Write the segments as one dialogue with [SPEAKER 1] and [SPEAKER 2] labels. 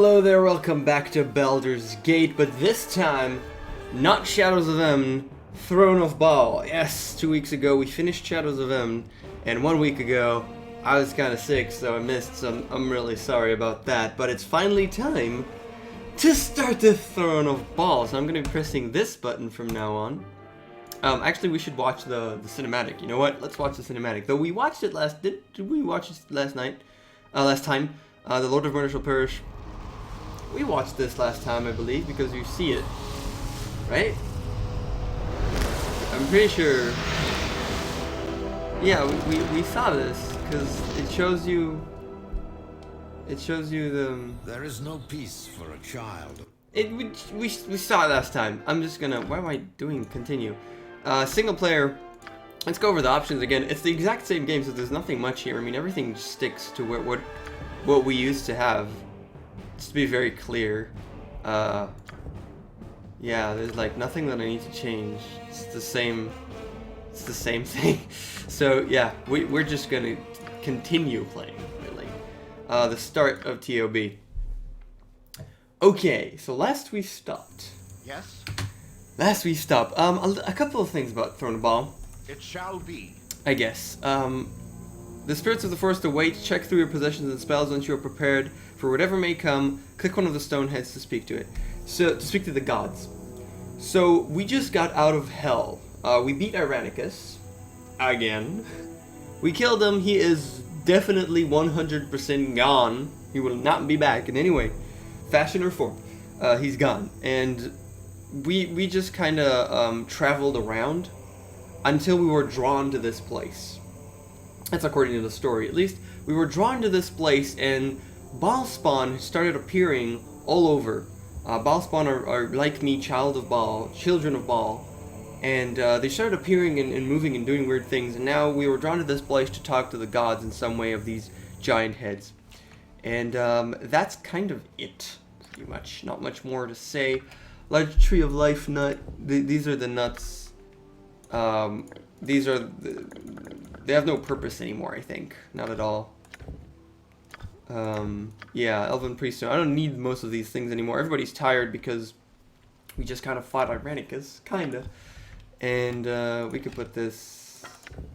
[SPEAKER 1] Hello there, welcome back to Baldur's Gate, but this time, not Shadows of M, Throne of Bhaal. Yes, 2 weeks ago we finished Shadows of M, and 1 week ago I was kind of sick, so I missed some. I'm really sorry about that, but it's finally time to start the Throne of Bhaal. So I'm going to be pressing this button from now on. Actually, we should watch the cinematic. You know what? Let's watch the cinematic. Though we watched it last. Did we watch it last night? Last time, the Lord of Murder Shall Perish. We watched this last time, I believe, because you see it, right? I'm pretty sure. Yeah, we saw this because it shows you. It shows you the.
[SPEAKER 2] There is no peace for a child.
[SPEAKER 1] We saw it last time. I'm just gonna. Why am I doing continue? Single player. Let's go over the options again. It's the exact same game, so there's nothing much here. I mean, everything sticks to what we used to have. Just to be very clear, yeah, there's like nothing that I need to change. It's the same thing. So yeah, we're just gonna continue playing, really. The start of ToB. Okay, so last we stopped.
[SPEAKER 2] Yes?
[SPEAKER 1] Last we stopped. A couple of things about Throne of Bhaal.
[SPEAKER 2] It shall be.
[SPEAKER 1] I guess. The spirits of the forest await. Check through your possessions and spells once you are prepared for whatever may come. Click one of the stone heads to speak to it. So to speak to the gods. So we just got out of hell. We beat Irenicus again. We killed him. He is definitely 100% gone. He will not be back in any way, fashion or form. He's gone, and we just kind of traveled around until we were drawn to this place. That's according to the story. At least, we were drawn to this place, and Bhaal spawn started appearing all over. Bhaal spawn are like me, child of Bhaal, children of Bhaal, and they started appearing and moving and doing weird things, and now we were drawn to this place to talk to the gods in some way of these giant heads. And that's kind of it, pretty much. Not much more to say. Large tree of life nut. These are the nuts. These are they have no purpose anymore, I think. Not at all. Yeah, Elven Priesthood. I don't need most of these things anymore. Everybody's tired because we just kind of fought Irenicus. Kinda. And, we could put this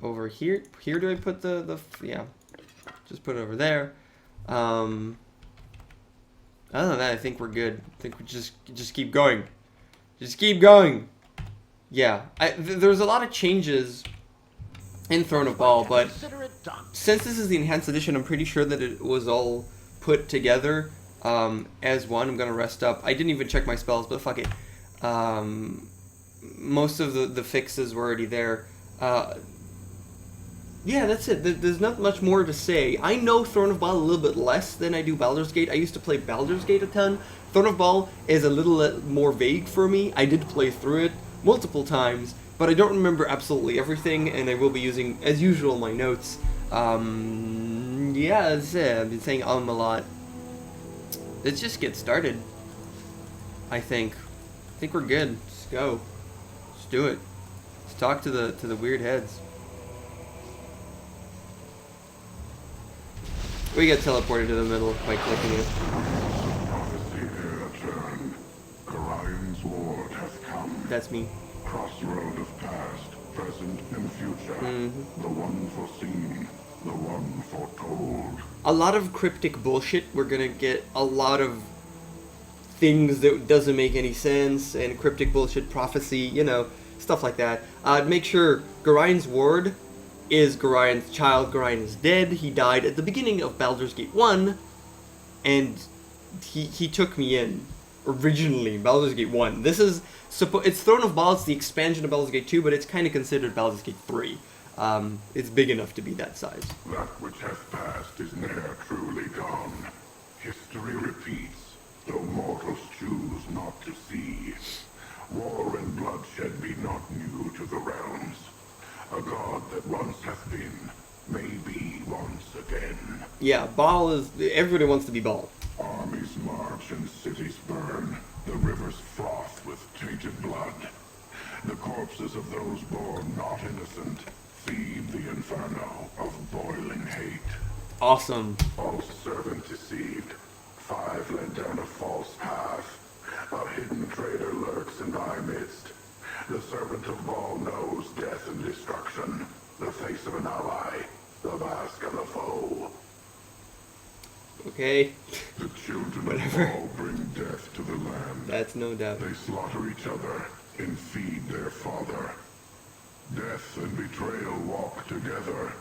[SPEAKER 1] over here. Here do I put yeah. Just put it over there. Other than that, I think we're good. I think we just keep going. Just keep going. Yeah, there's a lot of changes in Throne of Bhaal, but since this is the enhanced edition, I'm pretty sure that it was all put together as one. I'm gonna rest up. I didn't even check my spells, but fuck it. Most of the fixes were already there. Yeah, that's it. There's not much more to say. I know Throne of Bhaal a little bit less than I do Baldur's Gate. I used to play Baldur's Gate a ton. Throne of Bhaal is a little more vague for me. I did play through it multiple times, but I don't remember absolutely everything, and I will be using, as usual, my notes. Yeah, that's it. I've been saying a lot. Let's just get started, I think. I think we're good. Let's go. Let's do it. Let's talk to the weird heads. We get teleported to the middle by clicking it. That's me.
[SPEAKER 3] Crossroad of past, present, and future. The one foreseen, the one foretold.
[SPEAKER 1] A lot of cryptic bullshit. We're gonna get a lot of things that doesn't make any sense, and cryptic bullshit prophecy, you know, stuff like that. Make sure Gorian's ward is Gorian's child. Gorian is dead. He died at the beginning of Baldur's Gate 1, and he took me in originally, Baldur's Gate 1. This is it's Throne of Bhaal. It's the expansion of Baldur's Gate 2, but it's kind of considered Baldur's Gate 3. It's big enough to be that size.
[SPEAKER 3] That which has passed is ne'er truly gone. History repeats, though mortals choose not to see. War and bloodshed be not new to the realms. A god that once hath been, may be once again.
[SPEAKER 1] Yeah, Bhaal is... Everybody wants to be Bhaal.
[SPEAKER 3] Armies march and cities burn. The rivers froth with tainted blood. The corpses of those born not innocent feed the inferno of boiling hate.
[SPEAKER 1] Awesome.
[SPEAKER 3] All servant deceived, 5 led down a false path. A hidden traitor lurks in thy midst. The servant of Bhaal knows death and destruction. The face of an ally, the mask of a foe.
[SPEAKER 1] Okay.
[SPEAKER 3] The children
[SPEAKER 1] Whatever.
[SPEAKER 3] of Bhaal bring death to the land.
[SPEAKER 1] That's no doubt.
[SPEAKER 3] They slaughter each other and feed their father. Death and betrayal walk together.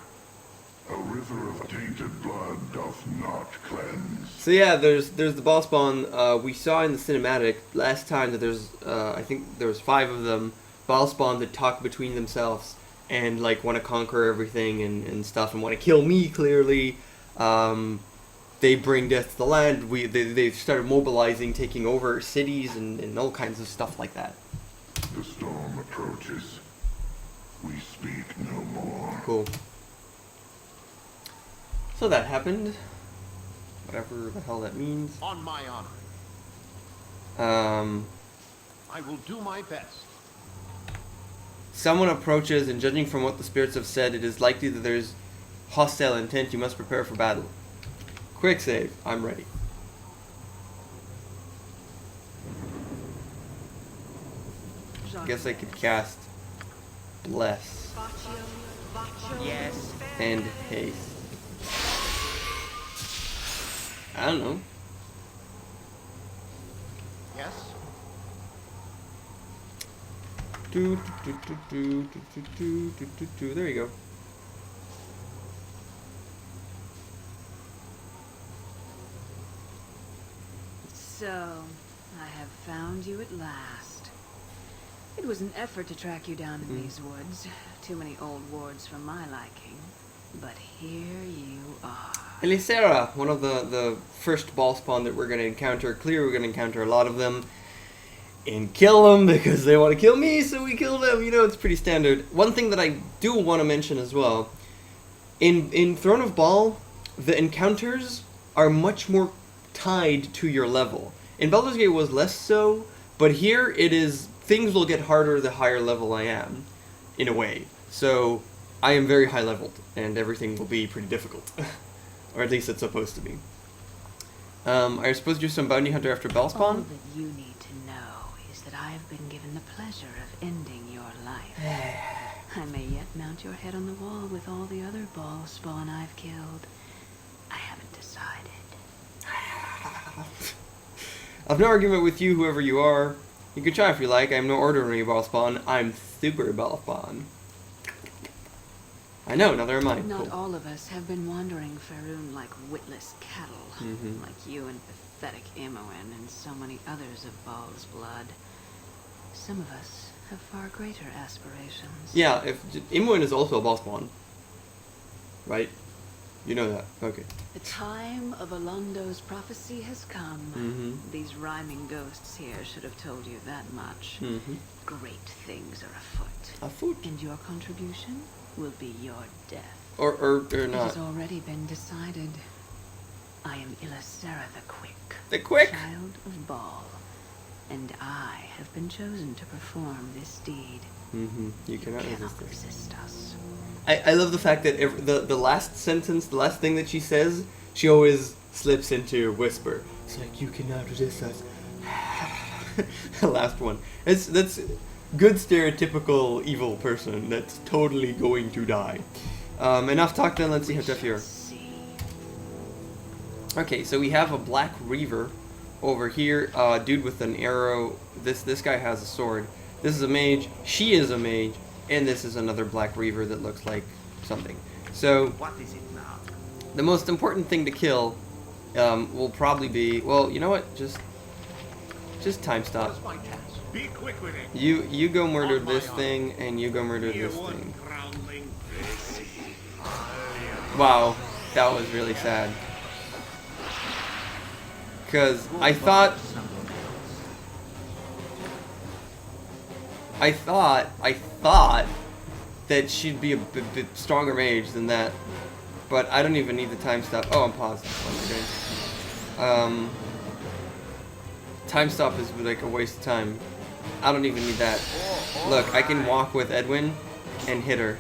[SPEAKER 3] A river of tainted blood doth not cleanse.
[SPEAKER 1] So yeah, there's the Bhaal spawn. We saw in the cinematic last time that there's I think there was 5 of them, Bhaal spawn that talk between themselves and like want to conquer everything and stuff and want to kill me clearly. They bring death to the land. They started mobilizing, taking over cities and all kinds of stuff like that.
[SPEAKER 3] The storm approaches. We speak no more.
[SPEAKER 1] Cool. So that happened. Whatever the hell that means.
[SPEAKER 2] On my honor, I will do my best.
[SPEAKER 1] Someone approaches, and judging from what the spirits have said, it is likely that there's hostile intent. You must prepare for battle. Quick save. I'm ready. Guess I could cast Bless
[SPEAKER 2] Yes.
[SPEAKER 1] and Haste. I don't know.
[SPEAKER 2] Yes.
[SPEAKER 1] There you go.
[SPEAKER 4] So, I have found you at last. It was an effort to track you down in these woods. Too many old wards for my liking. But here you are.
[SPEAKER 1] Elisera, one of the first Bhaal spawn that we're going to encounter. Clearly we're going to encounter a lot of them. And kill them because they want to kill me, so we kill them. You know, it's pretty standard. One thing that I do want to mention as well. In Throne of Bhaal, the encounters are much more tied to your level. In Baldur's Gate it was less so, but here it is, things will get harder the higher level I am, in a way. So, I am very high leveled, and everything will be pretty difficult. Or at least it's supposed to be. Are you supposed to do some bounty hunter after Bhaal
[SPEAKER 4] All
[SPEAKER 1] spawn?
[SPEAKER 4] that you need to know is that I have been given the pleasure of ending your life. I may yet mount your head on the wall with all the other Bhaal spawn I've killed. I haven't decided.
[SPEAKER 1] I've no argument with you, whoever you are. You can try if you like. I'm no ordinary Bhaal spawn. I'm super Bhaal spawn. I know, neither am I.
[SPEAKER 4] Not
[SPEAKER 1] Cool.
[SPEAKER 4] all of us have been wandering Faerun like witless cattle,
[SPEAKER 1] Mhm.
[SPEAKER 4] like you and pathetic Imoen and so many others of Bhaal's blood. Some of us have far greater aspirations.
[SPEAKER 1] Yeah, if Imoen is also a Bhaal spawn. Right? You know that. Okay.
[SPEAKER 4] The time of Alondo's prophecy has come.
[SPEAKER 1] Mhm.
[SPEAKER 4] These rhyming ghosts here should have told you that much.
[SPEAKER 1] Mhm.
[SPEAKER 4] Great things are afoot.
[SPEAKER 1] A foot.
[SPEAKER 4] And your contribution will be your death.
[SPEAKER 1] Or
[SPEAKER 4] It
[SPEAKER 1] not.
[SPEAKER 4] has already been decided. I am Elisera the Quick.
[SPEAKER 1] The Quick!
[SPEAKER 4] Child of Bhaal. And I have been chosen to perform this deed.
[SPEAKER 1] Mm-hmm. You cannot
[SPEAKER 4] Cannot
[SPEAKER 1] resist this.
[SPEAKER 4] resist us.
[SPEAKER 1] I love the fact that the last sentence, the last thing that she says, she always slips into whisper. It's like, you cannot resist us. The last one. That's good stereotypical evil person that's totally going to die. Enough talk then, let's see how tough you are.
[SPEAKER 4] See.
[SPEAKER 1] Okay, so we have a black reaver over here, dude with an arrow. This guy has a sword. This is a mage, she is a mage, and this is another black reaver that looks like something. So,
[SPEAKER 2] What is it now?
[SPEAKER 1] the most important thing to kill will probably be, well, you know what? Just time stop.
[SPEAKER 2] What's my task? Be quick with it.
[SPEAKER 1] You go murder
[SPEAKER 2] On my
[SPEAKER 1] this
[SPEAKER 2] honor.
[SPEAKER 1] thing, and you go murder
[SPEAKER 2] Here
[SPEAKER 1] this
[SPEAKER 2] one
[SPEAKER 1] thing.
[SPEAKER 2] groundling.
[SPEAKER 1] Wow, that was really sad. Because I thought that she'd be a bit stronger mage than that. But I don't even need the time stop. Oh, I'm paused. Oh my goodness. Time stop is like a waste of time. I don't even need that. Look, I can walk with Edwin and hit her.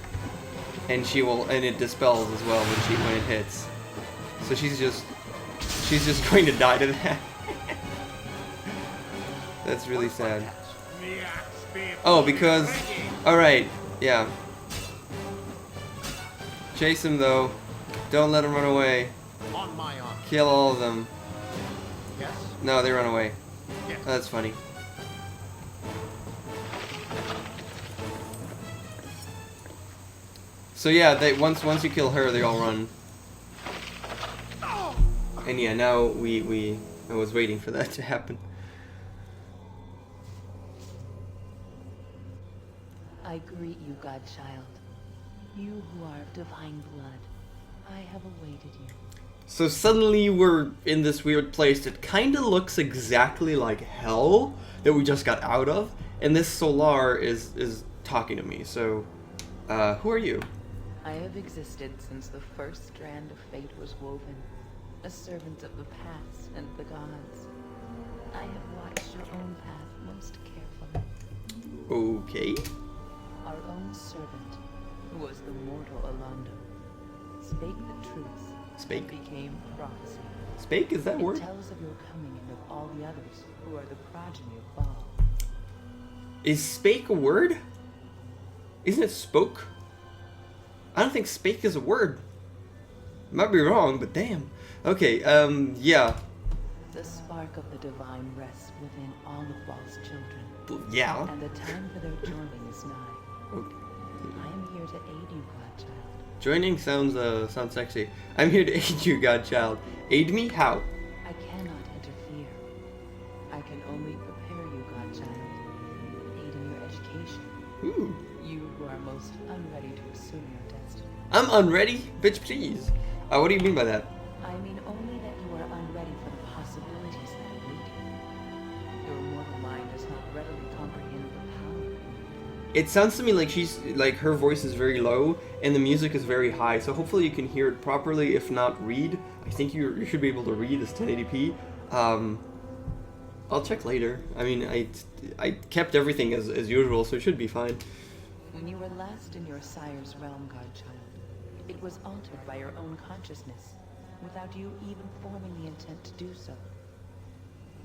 [SPEAKER 1] And she will, and it dispels as well when it hits. So she's just she's just going to die to that. That's really sad. Oh, because... Alright, yeah. Chase him, though. Don't let him run away.
[SPEAKER 2] On my honor.
[SPEAKER 1] Kill all of them.
[SPEAKER 2] Yes?
[SPEAKER 1] No, they run away.
[SPEAKER 2] Yes.
[SPEAKER 1] That's funny. So yeah, they once you kill her, they all run. And yeah, now I was waiting for that to happen.
[SPEAKER 5] I greet you, Godchild. You who are of divine blood, I have awaited you.
[SPEAKER 1] So suddenly we're in this weird place that kind of looks exactly like hell that we just got out of, and this Solar is talking to me. So, who are you?
[SPEAKER 5] I have existed since the first strand of fate was woven, a servant of the past and the gods. I have watched your own path most carefully.
[SPEAKER 1] Okay.
[SPEAKER 5] Our own servant, who was the mortal Alondo, spake the truth.
[SPEAKER 1] Spake?
[SPEAKER 5] And became prophecy.
[SPEAKER 1] Spake, is that
[SPEAKER 5] It
[SPEAKER 1] word?
[SPEAKER 5] tells of your coming and of all the others who are the progeny of Bhaal.
[SPEAKER 1] Is spake a word? Isn't it spoke? I don't think spake is a word. Might be wrong, but damn. Okay, yeah.
[SPEAKER 5] The spark of the divine rests within all of Bhaal's children.
[SPEAKER 1] Yeah.
[SPEAKER 5] And the time for their joining is nigh.
[SPEAKER 1] Okay.
[SPEAKER 5] I am here to aid you, Godchild.
[SPEAKER 1] Joining sounds sexy. I'm here to aid you, Godchild. Aid me? How?
[SPEAKER 5] I cannot interfere. I can only prepare you, Godchild. Aid in your education.
[SPEAKER 1] Ooh.
[SPEAKER 5] You who are most unready to assume your destiny.
[SPEAKER 1] I'm unready? Bitch, please. What do you mean by that?
[SPEAKER 5] I mean only that you are unready for the possibilities that await you. Your mortal mind does not readily comprehend the power.
[SPEAKER 1] It sounds to me like her voice is very low and the music is very high, so hopefully you can hear it properly. If not, read. I think you should be able to read this 1080p. I'll check later. I mean, I kept everything as usual, so it should be fine.
[SPEAKER 5] When you were last in your sire's realm, Godchild, it was altered by your own consciousness, without you even forming the intent to do so.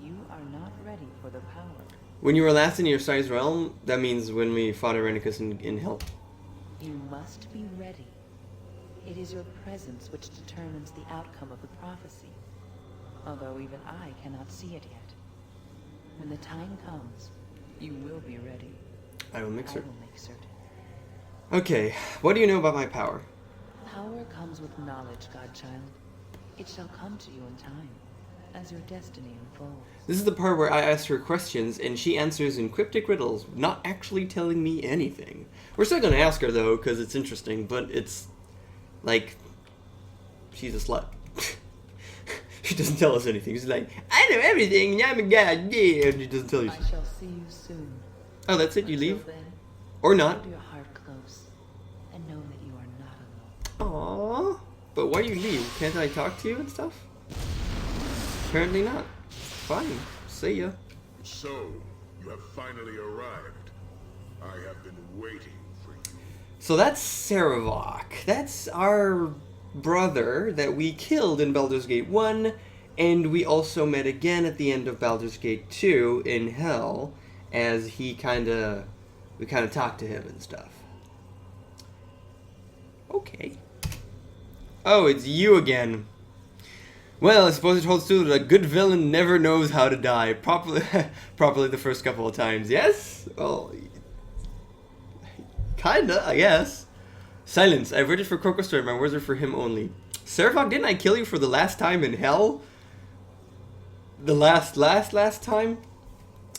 [SPEAKER 5] You are not ready for the power.
[SPEAKER 1] When you were last in your size realm, that means when we fought Irenicus in hell.
[SPEAKER 5] You must be ready. It is your presence which determines the outcome of the prophecy, although even I cannot see it yet. When the time comes, you will be ready.
[SPEAKER 1] I will make
[SPEAKER 5] I
[SPEAKER 1] certain.
[SPEAKER 5] will make certain.
[SPEAKER 1] Okay, what do you know about my power?
[SPEAKER 5] Power comes with knowledge, Godchild. It shall come to you in time, as your destiny unfolds.
[SPEAKER 1] This is the part where I ask her questions and she answers in cryptic riddles, not actually telling me anything. We're still gonna ask her though, because it's interesting, but it's like she's a slut. She doesn't tell us anything. She's like, I know everything, I'm a god, yeah. And she doesn't tell you.
[SPEAKER 5] I shall see you soon.
[SPEAKER 1] Oh, that's it? You
[SPEAKER 5] Until
[SPEAKER 1] leave?
[SPEAKER 5] then,
[SPEAKER 1] Or not?
[SPEAKER 5] hold your heart close, and know that you are not alone.
[SPEAKER 1] Aww. But why you leave? Can't I talk to you and stuff? Apparently not. Fine. See ya.
[SPEAKER 3] So, you have finally arrived. I have been waiting for you.
[SPEAKER 1] So that's Sarevok. That's our brother that we killed in Baldur's Gate 1, and we also met again at the end of Baldur's Gate 2 in Hell, as we kind of talked to him and stuff. Okay. Oh, it's you again. Well, I suppose it holds true that a good villain never knows how to die. Properly the first couple of times. Yes? Well, kinda, I guess. Silence. I've read it for KOKOStern. My words are for him only. Sarevok, didn't I kill you for the last time in hell? The last time?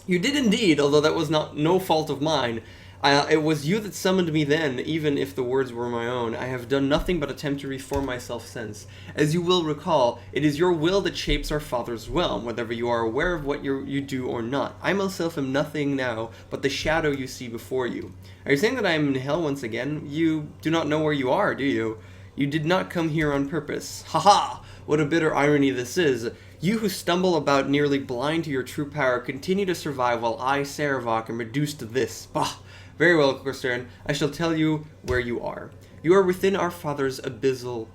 [SPEAKER 1] You did indeed, although that was no fault of mine. It was you that summoned me then, even if the words were my own. I have done nothing but attempt to reform myself since. As you will recall, it is your will that shapes our father's realm, whether you are aware of what you do or not. I myself am nothing now but the shadow you see before you. Are you saying that I am in hell once again? You do not know where you are, do you? You did not come here on purpose. Ha-ha! What a bitter irony this is. You who stumble about nearly blind to your true power continue to survive while I, Sarevok, am reduced to this. Bah! Very well, KOKOStern. I shall tell you where you are. You are within our father's abyssal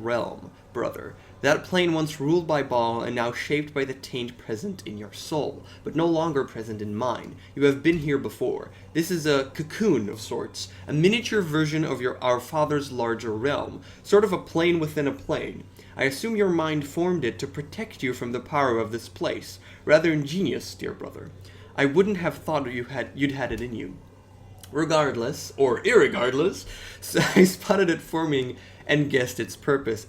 [SPEAKER 1] realm, brother. That plane once ruled by Bhaal and now shaped by the taint present in your soul, but no longer present in mine. You have been here before. This is a cocoon of sorts, a miniature version of our father's larger realm, sort of a plane within a plane. I assume your mind formed it to protect you from the power of this place. Rather ingenious, dear brother. I wouldn't have thought you'd had it in you. Regardless, or irregardless, so I spotted it forming and guessed its purpose.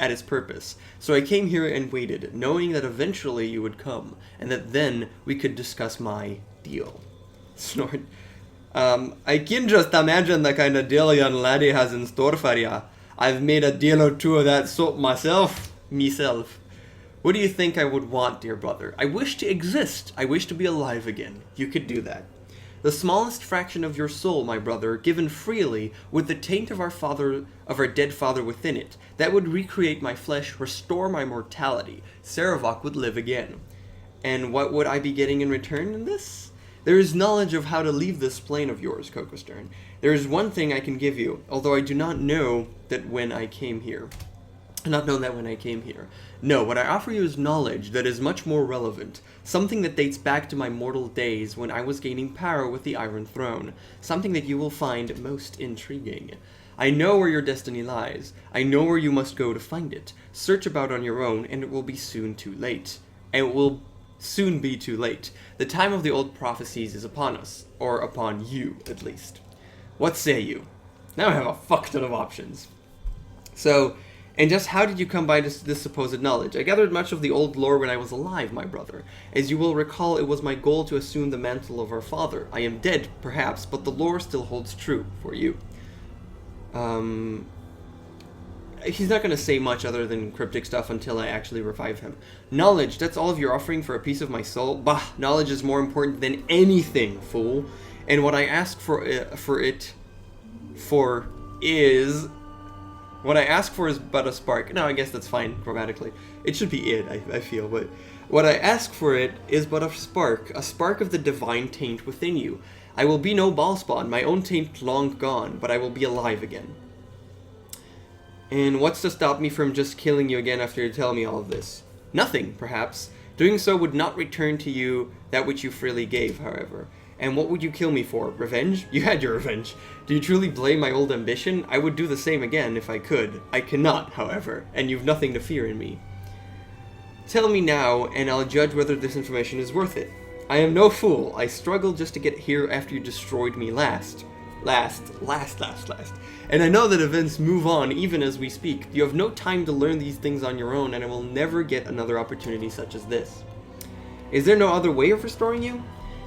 [SPEAKER 1] So I came here and waited, knowing that eventually you would come, and that then we could discuss my deal. Snort. I can just imagine the kind of deal young laddie has in store for ya. I've made a deal or two of that sort myself. What do you think I would want, dear brother? I wish to exist. I wish to be alive again. You could do that. The smallest fraction of your soul, my brother, given freely, with the taint of our dead father within it, that would recreate my flesh, restore my mortality. Sarevok would live again. And what would I be getting in return in this? There is knowledge of how to leave this plane of yours, KOKOStern. There is one thing I can give you, although I do not know that when I came here. No, what I offer you is knowledge that is much more relevant. Something that dates back to my mortal days when I was gaining power with the Iron Throne. Something that you will find most intriguing. I know where your destiny lies. I know where you must go to find it. Search about on your own, and it will be soon too late. The time of the old prophecies is upon us. Or upon you, at least. What say you? Now I have a fuck ton of options. So... And just how did you come by this supposed knowledge? I gathered much of the old lore when I was alive, my brother. As you will recall, it was my goal to assume the mantle of our father. I am dead, perhaps, but the lore still holds true for you. He's not going to say much other than cryptic stuff until I actually revive him. Knowledge, that's all of your offering for a piece of my soul? Bah, knowledge is more important than anything, fool. And what I ask for is... What I ask for is but a spark. No, I guess that's fine grammatically. It should be it, I feel, but what I ask for it is but a spark of the divine taint within you. I will be no Bhaalspawn, my own taint long gone, but I will be alive again. And what's to stop me from just killing you again after you tell me all of this? Nothing, perhaps. Doing so would not return to you that which you freely gave, however. And what would you kill me for? Revenge? You had your revenge. Do you truly blame my old ambition? I would do the same again if I could. I cannot, however, and you've nothing to fear in me. Tell me now, and I'll judge whether this information is worth it. I am no fool. I struggled just to get here after you destroyed me last. And I know that events move on even as we speak. You have no time to learn these things on your own, and I will never get another opportunity such as this. Is there no other way of restoring you?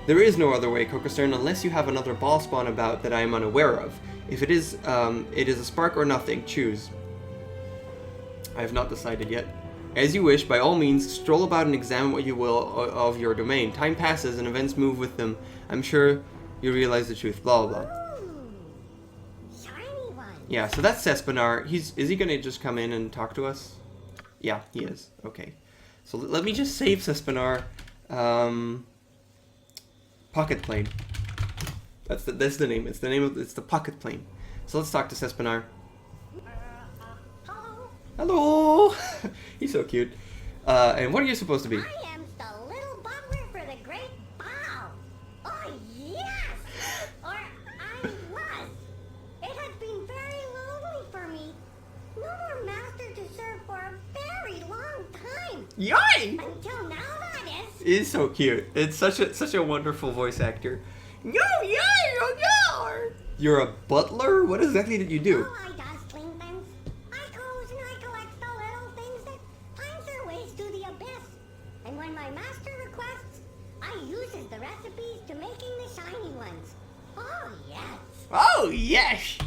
[SPEAKER 1] There is no other way, KOKOStern, unless you have another Bhaalspawn about that I am unaware of. If it is a spark or nothing. Choose. I have not decided yet. As you wish, by all means, stroll about and examine what you will of your domain. Time passes and events move with them. I'm sure you realize the truth. Blah, blah, blah.
[SPEAKER 6] Shiny one.
[SPEAKER 1] Yeah, so that's Cespenar. Is he going to just come in and talk to us? Yeah, he is. Okay. So let me just save Cespenar. Pocket plane. That's the name. It's the pocket plane. So let's talk to Cespenar.
[SPEAKER 6] Hello.
[SPEAKER 1] Hello. He's so cute. And what are you supposed to be?
[SPEAKER 6] I am the little butler for the great Bhaal. Oh yes. Or I was. It has been very lonely for me. No more master to serve for a very long time.
[SPEAKER 1] Yay!
[SPEAKER 6] Until now, that is.
[SPEAKER 1] He's so cute. It's such a wonderful voice actor. You're a butler? What exactly did you do?
[SPEAKER 6] Oh, I does clean things. I goes and I collects the little things that finds their ways to the abyss. And when my master requests, I uses the recipes to making the shiny ones. Oh yes.
[SPEAKER 1] Oh yes!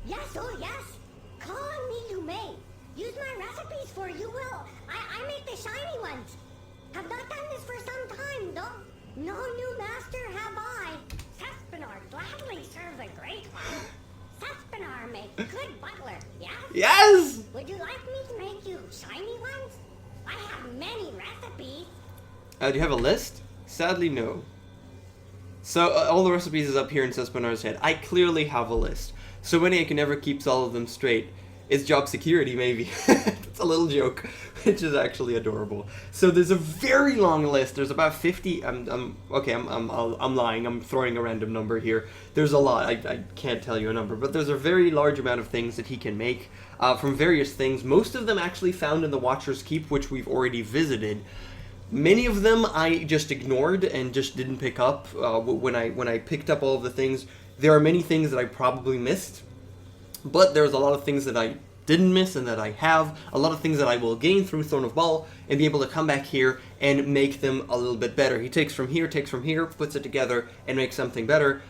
[SPEAKER 6] Yes, oh yes. Call on me you may. Use my recipes for you will. I make the shiny ones. Have not done this for some time though. No new master have I. Cespenar gladly serves a great one. Cespenar make good butler, yes?
[SPEAKER 1] Yes!
[SPEAKER 6] Would you like me to make you shiny ones? I have many recipes.
[SPEAKER 1] Do you have a list? Sadly, no. So, all the recipes is up here in Cespenar's head. I clearly have a list. So many I can never keep all of them straight. It's job security, maybe. It's a little joke, which is actually adorable. So there's a very long list. There's about 50. I'm lying. I'm throwing a random number here. There's a lot. I can't tell you a number, but there's a very large amount of things that he can make from various things. Most of them actually found in the Watcher's Keep, which we've already visited. Many of them I just ignored and just didn't pick up. When I picked up all of the things, there are many things that I probably missed. But there's a lot of things that I didn't miss and that I have. A lot of things that I will gain through Throne of Bhaal and be able to come back here and make them a little bit better. He takes from here, puts it together, and makes something better.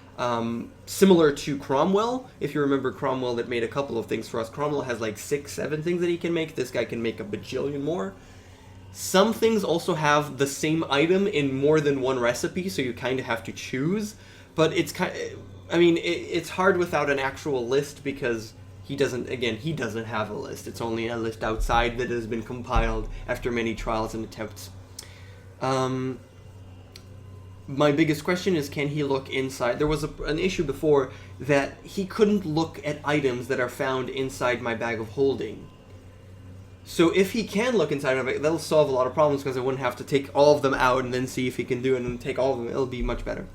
[SPEAKER 1] Similar to Cromwell. If you remember Cromwell, that made a couple of things for us. Cromwell has like 6, 7 things that he can make. This guy can make a bajillion more. Some things also have the same item in more than one recipe, so you kind of have to choose. But it's it's hard without an actual list because he doesn't have a list. It's only a list outside that has been compiled after many trials and attempts. My biggest question is, can he look inside? There was an issue before that he couldn't look at items that are found inside my bag of holding. So if he can look inside of it, that'll solve a lot of problems because I wouldn't have to take all of them out and then see if he can do it and take all of them. It'll be much better.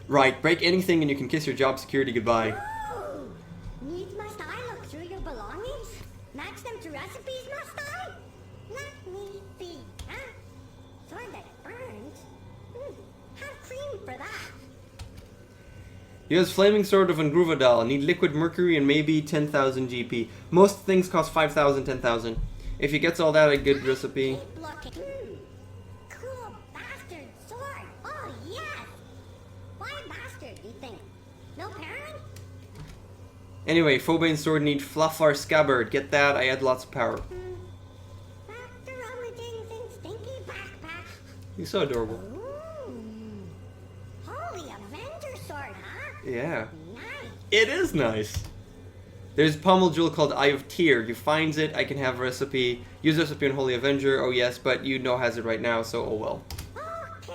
[SPEAKER 1] Right, break anything and you can kiss your job security goodbye.
[SPEAKER 6] Ooh, needs must I look through your belongings? Match them to recipes, must I? Let me see, huh? Sword that burns? Have cream for that.
[SPEAKER 1] He has Flaming Sword of Angruvadal. Need liquid mercury and maybe 10,000 GP. Most things cost 5,000, 10,000. If he gets all that, a good recipe.
[SPEAKER 6] Keep looking. Cool bastard sword. Oh, yes. Why a bastard, you think? No parent?
[SPEAKER 1] Anyway, Phobane's sword need Fluffar Scabbard. Get that, I add lots of power.
[SPEAKER 6] Back to rummaging in stinky backpack.
[SPEAKER 1] He's so adorable.
[SPEAKER 6] Ooh. Holy Avenger sword, huh?
[SPEAKER 1] Yeah.
[SPEAKER 6] Nice.
[SPEAKER 1] It is nice. There's pommel jewel called Eye of Tyr. You find it, I can have a recipe. Use recipe on Holy Avenger. Oh yes, but you know has it right now, so oh well.
[SPEAKER 6] Okay.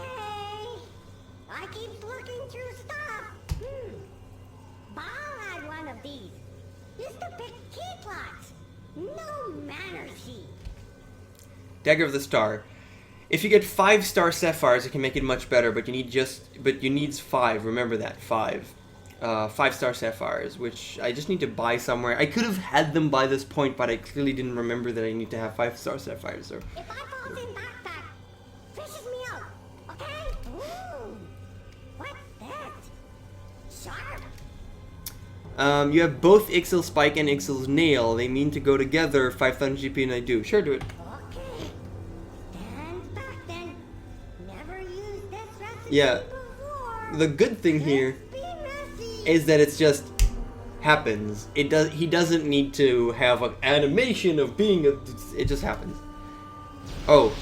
[SPEAKER 6] I keep looking through stuff. Bhaal had one of these. Used to pick key plots. No manners, he.
[SPEAKER 1] Dagger of the Star. If you get 5-star sapphires, it can make it much better, but you need 5. Remember that, 5. 5-star sapphires, which I just need to buy somewhere. I could have had them by this point, but I clearly didn't remember that I need to have 5-star sapphires. So.
[SPEAKER 6] If I fall in backpack, fishes me out, okay? Ooh. What's that? Sharp.
[SPEAKER 1] You have both Ixil's Spike and Ixil's Nail. They mean to go together. 5,000 GP, and I do. Sure, do it.
[SPEAKER 6] Okay. Stand back then. Never used this recipe
[SPEAKER 1] Yeah.
[SPEAKER 6] before.
[SPEAKER 1] The good thing here
[SPEAKER 6] Be messy.
[SPEAKER 1] is that it's just happens. He doesn't need to have an animation of being it just happens. Oh,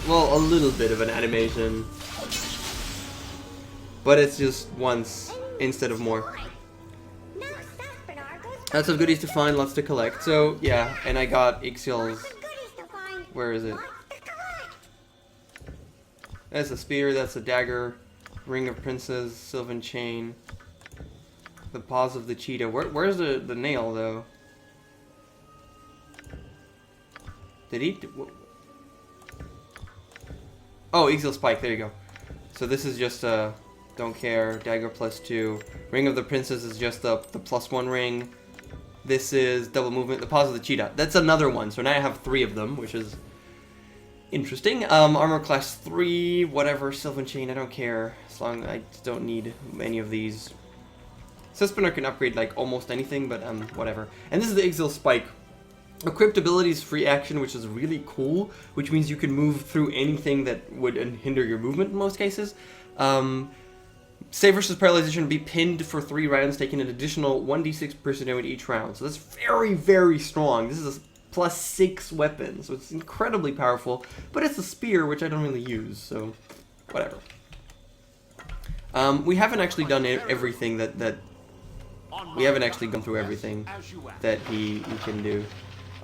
[SPEAKER 1] well, a little bit of an animation, but it's just once instead of more.
[SPEAKER 6] Now Cespenar goes
[SPEAKER 1] Lots of goodies to find, lots to collect. So yeah, and I got Ixil's.
[SPEAKER 6] Lots of goodies to find.
[SPEAKER 1] Where is it?
[SPEAKER 6] Lots to collect.
[SPEAKER 1] That's a spear. That's a dagger. Ring of Princes. Sylvan chain. The paws of the cheetah. Where's the nail though? Did he? Oh, Ixil's Spike. There you go. So this is just a don't care. Dagger +2. Ring of the Princess is just the +1 ring. This is double movement. The paws of the cheetah. That's another one. So now I have 3 of them, which is interesting. Armor class 3. Whatever. Sylvan chain. I don't care. As long as I don't need any of these. Cespenar can upgrade like almost anything, but whatever. And this is the Ixil's Spike. Equipped abilities free action, which is really cool, which means you can move through anything that would hinder your movement in most cases. Save versus paralyzation would be pinned for 3 rounds, taking an additional 1d6 piercing damage each round. So that's very, very strong. This is a +6 weapon, so it's incredibly powerful. But it's a spear, which I don't really use, so whatever. We haven't actually done everything that we haven't actually gone through everything that he can do.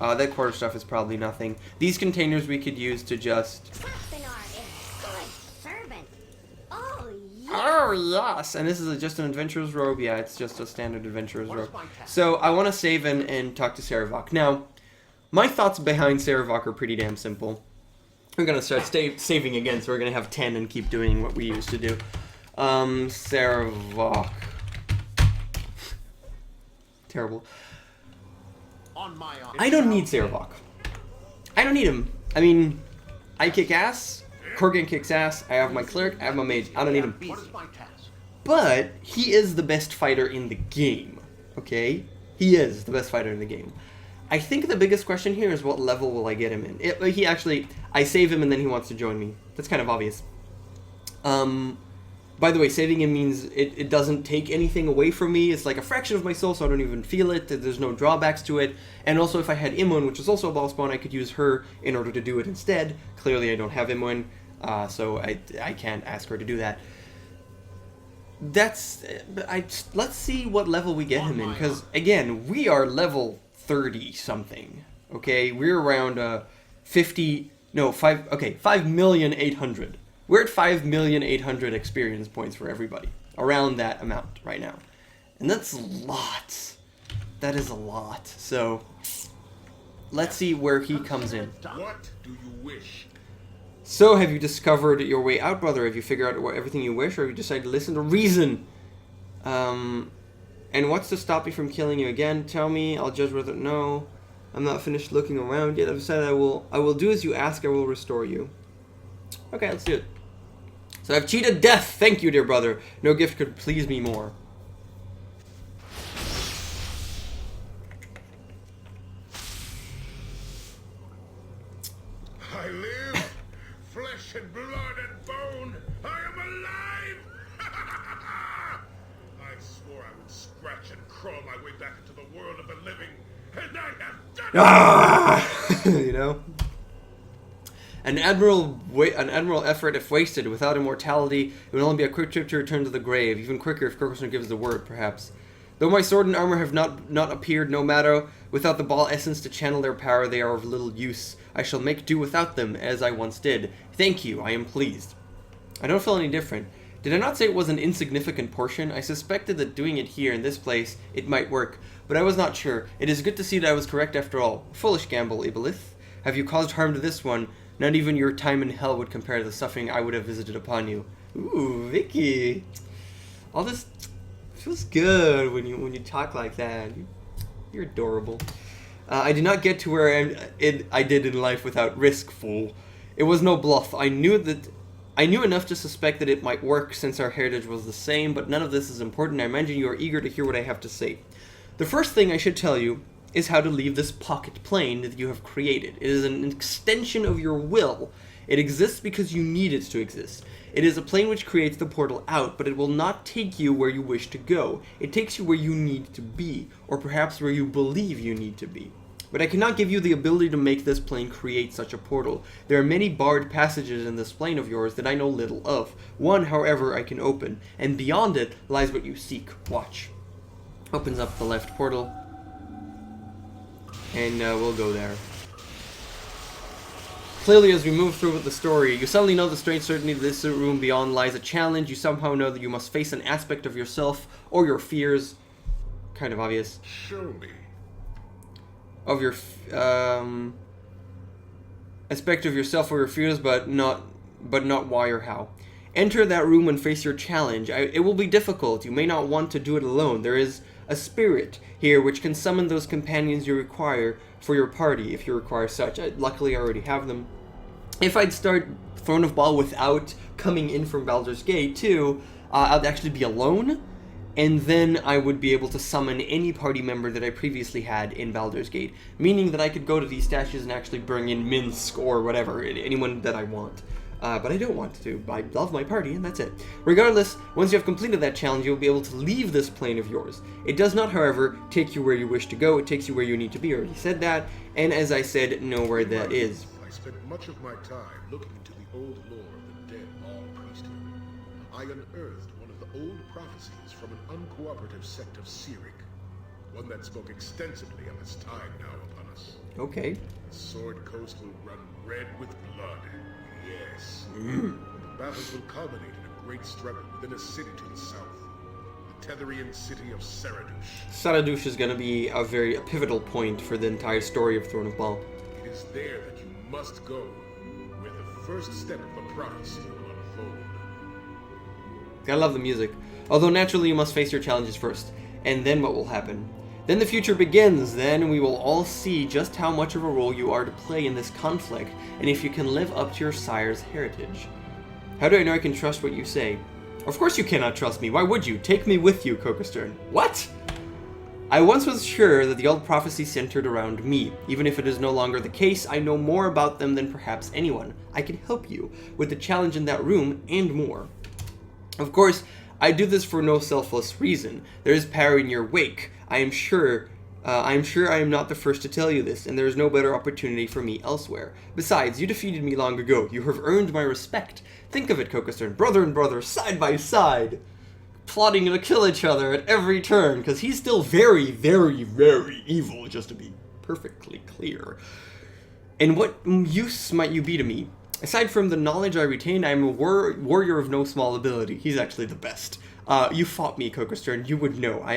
[SPEAKER 1] That quarter stuff is probably nothing. These containers we could use to just...
[SPEAKER 6] Cespenar is good servant. Oh,
[SPEAKER 1] Oh, yes! And this is just an adventurer's robe. Yeah, it's just a standard adventurer's
[SPEAKER 2] What is
[SPEAKER 1] robe.
[SPEAKER 2] my task?
[SPEAKER 1] So, I want to save and talk to Sarevok. Now, my thoughts behind Sarevok are pretty damn simple. We're going to start saving again, so we're going to have 10 and keep doing what we used to do. Sarevok. Terrible.
[SPEAKER 2] On my honor.
[SPEAKER 1] I don't need Sarevok. I don't need him. I mean, I kick ass. Kurgan kicks ass. I have my cleric. I have my mage. I don't need him.
[SPEAKER 2] What is my task?
[SPEAKER 1] But he is the best fighter in the game. Okay? He is the best fighter in the game. I think the biggest question here is what level will I get him in? I save him and then he wants to join me. That's kind of obvious. By the way, saving him means it doesn't take anything away from me. It's like a fraction of my soul, so I don't even feel it. There's no drawbacks to it. And also, if I had Immun, which is also a ball spawn, I could use her in order to do it instead. Clearly, I don't have Immun, so I can't ask her to do that. Let's see what level we get him in, because, again, we are level 30-something, okay? We're around 5,800,000. We're at 5,800,000 experience points for everybody. Around that amount right now. And that's a lot. That is a lot. So, let's see where he comes in.
[SPEAKER 3] What do you wish?
[SPEAKER 1] So, have you discovered your way out, brother? Have you figured out everything you wish, or have you decided to listen to reason? And what's to stop me from killing you again? Tell me, I'll judge whether... No, I'm not finished looking around yet. I've decided I will do as you ask, I will restore you. Okay, let's do it. So I've cheated death. Thank you, dear brother. No gift could please me more.
[SPEAKER 3] I live, flesh and blood and bone. I am alive. I swore I would scratch and crawl my way back into the world of the living, and I have done it.
[SPEAKER 1] Ah! You know? An admirable effort if wasted. Without immortality, it would only be a quick trip to return to the grave. Even quicker if KOKOStern gives the word, perhaps. Though my sword and armor have not appeared, no matter, without the ball essence to channel their power, they are of little use. I shall make do without them, as I once did. Thank you, I am pleased. I don't feel any different. Did I not say it was an insignificant portion? I suspected that doing it here, in this place, it might work, but I was not sure. It is good to see that I was correct after all. Foolish gamble, Ibelith. Have you caused harm to this one? Not even your time in hell would compare to the suffering I would have visited upon you. Ooh, Vicky. All this feels good when you talk like that. You're adorable. I did not get to where I did in life without risk, fool. It was no bluff. I knew enough to suspect that it might work since our heritage was the same, but none of this is important. I imagine you are eager to hear what I have to say. The first thing I should tell you is how to leave this pocket plane that you have created. It is an extension of your will. It exists because you need it to exist. It is a plane which creates the portal out, but it will not take you where you wish to go. It takes you where you need to be, or perhaps where you believe you need to be. But I cannot give you the ability to make this plane create such a portal. There are many barred passages in this plane of yours that I know little of. One, however, I can open, and beyond it lies what you seek. Watch. Opens up the left portal. And we'll go there. Clearly, as we move through with the story, you suddenly know the strange certainty that this room beyond lies a challenge. You somehow know that you must face an aspect of yourself or your fears. Kind of obvious.
[SPEAKER 3] Show me.
[SPEAKER 1] Of your aspect of yourself or your fears, but not why or how. Enter that room and face your challenge. It will be difficult. You may not want to do it alone. There is a spirit here which can summon those companions you require for your party, if you require such. Luckily, I already have them. If I'd start Throne of Bhaal without coming in from Baldur's Gate too, I'd actually be alone, and then I would be able to summon any party member that I previously had in Baldur's Gate, meaning that I could go to these statues and actually bring in Minsk or whatever, anyone that I want. But I don't want to. I love my party, and that's it. Regardless, once you have completed that challenge, you'll be able to leave this plane of yours. It does not, however, take you where you wish to go. It takes you where you need to be. I already said that, and as I said, know where that is.
[SPEAKER 3] I spent much of my time looking into the old lore of the dead Bhaal priesthood. I unearthed one of the old prophecies from an uncooperative sect of Sirik, one that spoke extensively of its time now upon us.
[SPEAKER 1] Okay.
[SPEAKER 3] The Sword Coast will run red with blood. Yes. The battles will culminate in a
[SPEAKER 7] great struggle within a city to the south. The Tetherian city of Saradush.
[SPEAKER 1] Saradush is going to be a pivotal point for the entire story of Throne of Bhaal.
[SPEAKER 7] It is there that you must go, where the first step of the prophecy will unfold.
[SPEAKER 1] I love the music. Although naturally you must face your challenges first. And then what will happen? Then the future begins. Then we will all see just how much of a role you are to play in this conflict, and if you can live up to your sire's heritage. How do I know I can trust what you say? Of course you cannot trust me. Why would you? Take me with you, KOKOStern. What? I once was sure that the old prophecy centered around me. Even if it is no longer the case, I know more about them than perhaps anyone. I can help you with the challenge in that room and more. Of course, I do this for no selfless reason. There is power in your wake. I am sure I am not the first to tell you this, and there is no better opportunity for me elsewhere. Besides, you defeated me long ago. You have earned my respect. Think of it, KOKOStern. Brother and brother, side by side, plotting to kill each other at every turn, because he's still very, very, very evil, just to be perfectly clear. And what use might you be to me? Aside from the knowledge I retain, I am a warrior of no small ability. He's actually the best. You fought me, KOKOStern. You would know. I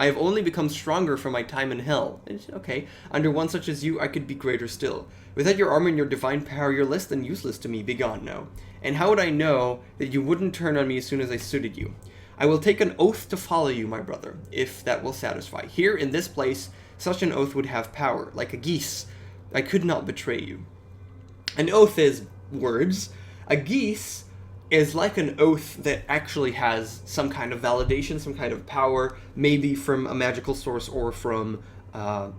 [SPEAKER 1] have only become stronger from my time in hell. Okay, under one such as you, I could be greater still. Without your armor and your divine power, you're less than useless to me. Begone now. And how would I know that you wouldn't turn on me as soon as I suited you? I will take an oath to follow you, my brother, if that will satisfy. Here, in this place, such an oath would have power, like a geese. I could not betray you. An oath is words. A geese is like an oath that actually has some kind of validation, some kind of power, maybe from a magical source or from a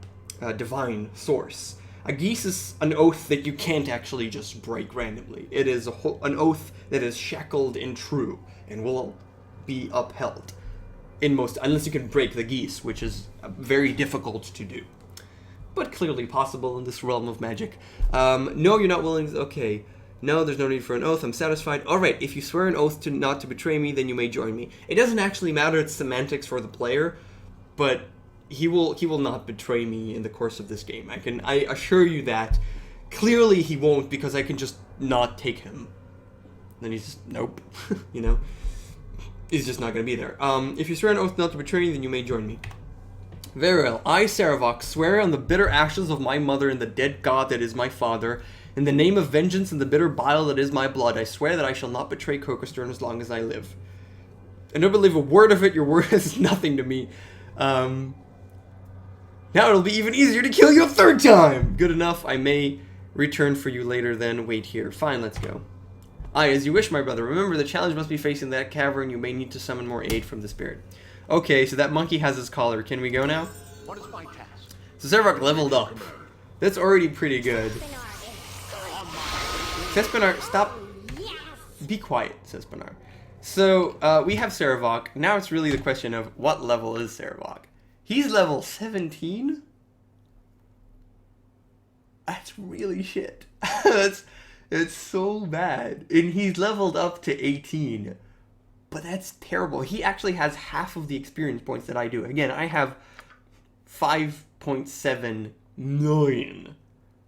[SPEAKER 1] divine source. A geese is an oath that you can't actually just break randomly. It is an oath that is shackled and true and will be upheld unless you can break the geese, which is very difficult to do, but clearly possible in this realm of magic. No, you're not willing. Okay. No, there's no need for an oath. I'm satisfied. Alright, if you swear an oath to not to betray me, then you may join me. It doesn't actually matter, it's semantics for the player, but he will not betray me in the course of this game. I assure you that. Clearly he won't, because I can just not take him. Then he's just, nope. You know? He's just not going to be there. If you swear an oath not to betray me, then you may join me. Very well. I, Sarevok, swear on the bitter ashes of my mother and the dead god that is my father, in the name of vengeance and the bitter bile that is my blood, I swear that I shall not betray KOKOStern as long as I live. I don't believe a word of it. Your word is nothing to me. Now it'll be even easier to kill you a third time! Good enough. I may return for you later then. Wait here. Fine, let's go. Aye, as you wish, my brother. Remember, the challenge must be facing that cavern. You may need to summon more aid from the spirit. Okay, so that monkey has his collar. Can we go now?
[SPEAKER 2] What is my task?
[SPEAKER 1] So Sarevok leveled up. That's already pretty good. Cespenar, stop. Be quiet, Cespenar. So, we have Sarevok. Now it's really the question of what level is Sarevok? He's level 17? That's really shit. It's so bad. And he's leveled up to 18. But that's terrible. He actually has half of the experience points that I do. Again, I have 5.7 million.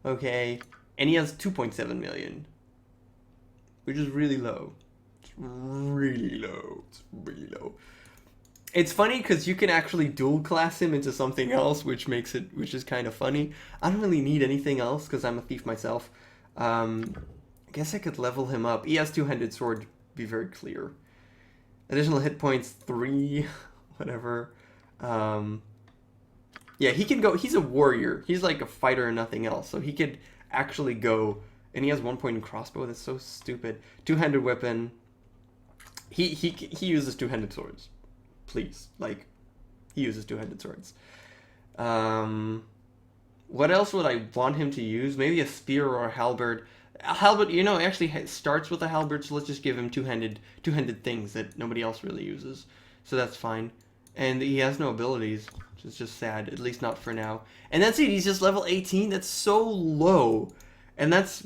[SPEAKER 1] Okay? And he has 2.7 million. Which is really low. It's really low. It's really low. It's funny because you can actually dual class him into something else, which is kind of funny. I don't really need anything else because I'm a thief myself. I guess I could level him up. He has two-handed sword, be very clear. Additional hit points, 3, whatever. Yeah, he can go. He's a warrior. He's like a fighter and nothing else. So he could actually go. And he has 1 point in crossbow. That's so stupid. Two-handed weapon. He uses two-handed swords. Please, like, he uses two-handed swords. What else would I want him to use? Maybe a spear or a halberd. A halberd, you know, actually starts with a halberd, so let's just give him two-handed things that nobody else really uses. So that's fine. And he has no abilities, which is just sad, at least not for now. And that's it, he's just level 18. That's so low. And that's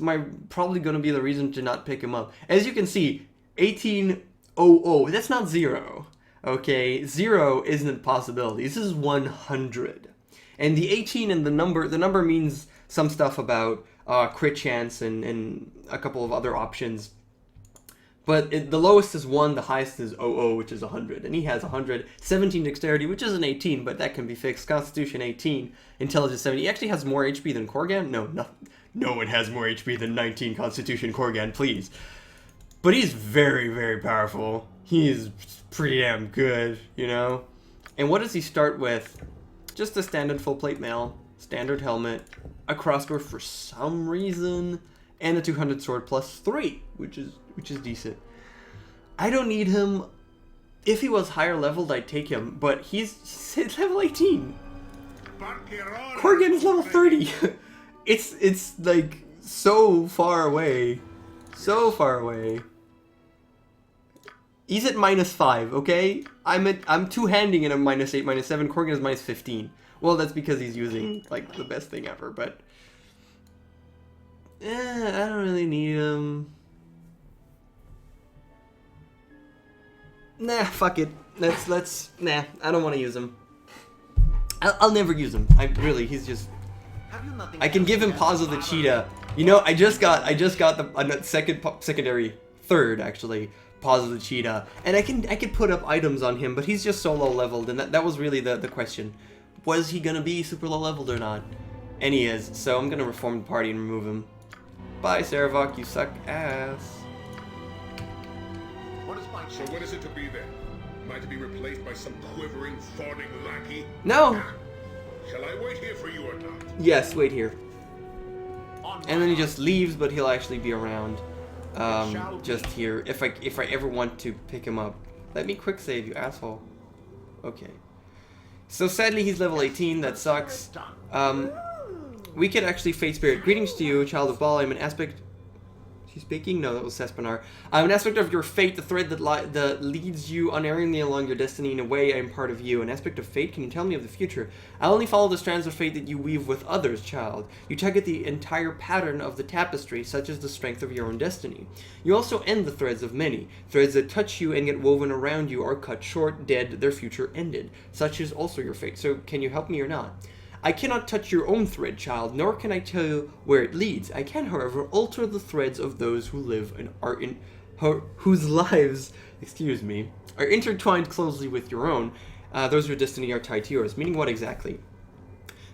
[SPEAKER 1] probably going to be the reason to not pick him up. As you can see, 1800. That's not 0. Okay, 0 isn't a possibility. This is 100. And the 18 and the number means some stuff about crit chance and a couple of other options. But the lowest is 1, the highest is 00, which is 100. And he has 100. 17 dexterity, which is an 18, but that can be fixed. Constitution 18, intelligence 70. He actually has more HP than Korgan? No one has more HP than 19 Constitution Korgan, please. But he's very, very powerful. He's pretty damn good, you know? And what does he start with? Just a standard full plate mail, standard helmet, a crossbow for some reason, and a 200 sword plus 3, which is decent. I don't need him. If he was higher leveled, I'd take him, but he's level 18. Korgan is level 30. It's like so far away. So far away. He's at -5, okay? I'm two-handing in a -8, -7. Korgan is -15. Well, that's because he's using like the best thing ever, but I don't really need him. Nah, fuck it. Nah, I don't want to use him. I'll never use him. He's just. I can give him Paws of the Cheetah. You know, I just got the secondary third actually. Paws of the Cheetah, and I could put up items on him, but he's just so low leveled, and that was really the question. Was he gonna be super low leveled or not? And he is, so I'm gonna reform the party and remove him. Bye, Sarevok, you suck ass.
[SPEAKER 7] So what is it to be then? Am I to be replaced by some quivering, fawning lackey?
[SPEAKER 1] No!
[SPEAKER 7] Shall I wait here for you or not?
[SPEAKER 1] Yes, wait here. And then he just leaves, but he'll actually be around. Just here. If I ever want to pick him up. Let me quick save, you asshole. Okay. So sadly he's level 18, that sucks. We could actually Fate Spirit. Greetings to you, Child of Bhaal. I'm an aspect... She's speaking? No, that was Cespenar. I'm an aspect of your fate, the thread that leads you unerringly along your destiny. In a way, I am part of you. An aspect of fate? Can you tell me of the future? I only follow the strands of fate that you weave with others, child. You tug at the entire pattern of the tapestry, such as the strength of your own destiny. You also end the threads of many. Threads that touch you and get woven around you are cut short, dead, their future ended. Such is also your fate. So, can you help me or not? I cannot touch your own thread, child, nor can I tell you where it leads. I can, however, alter the threads of those who live and are in whose lives, are intertwined closely with your own. Those whose destiny are tied to yours. Meaning what exactly?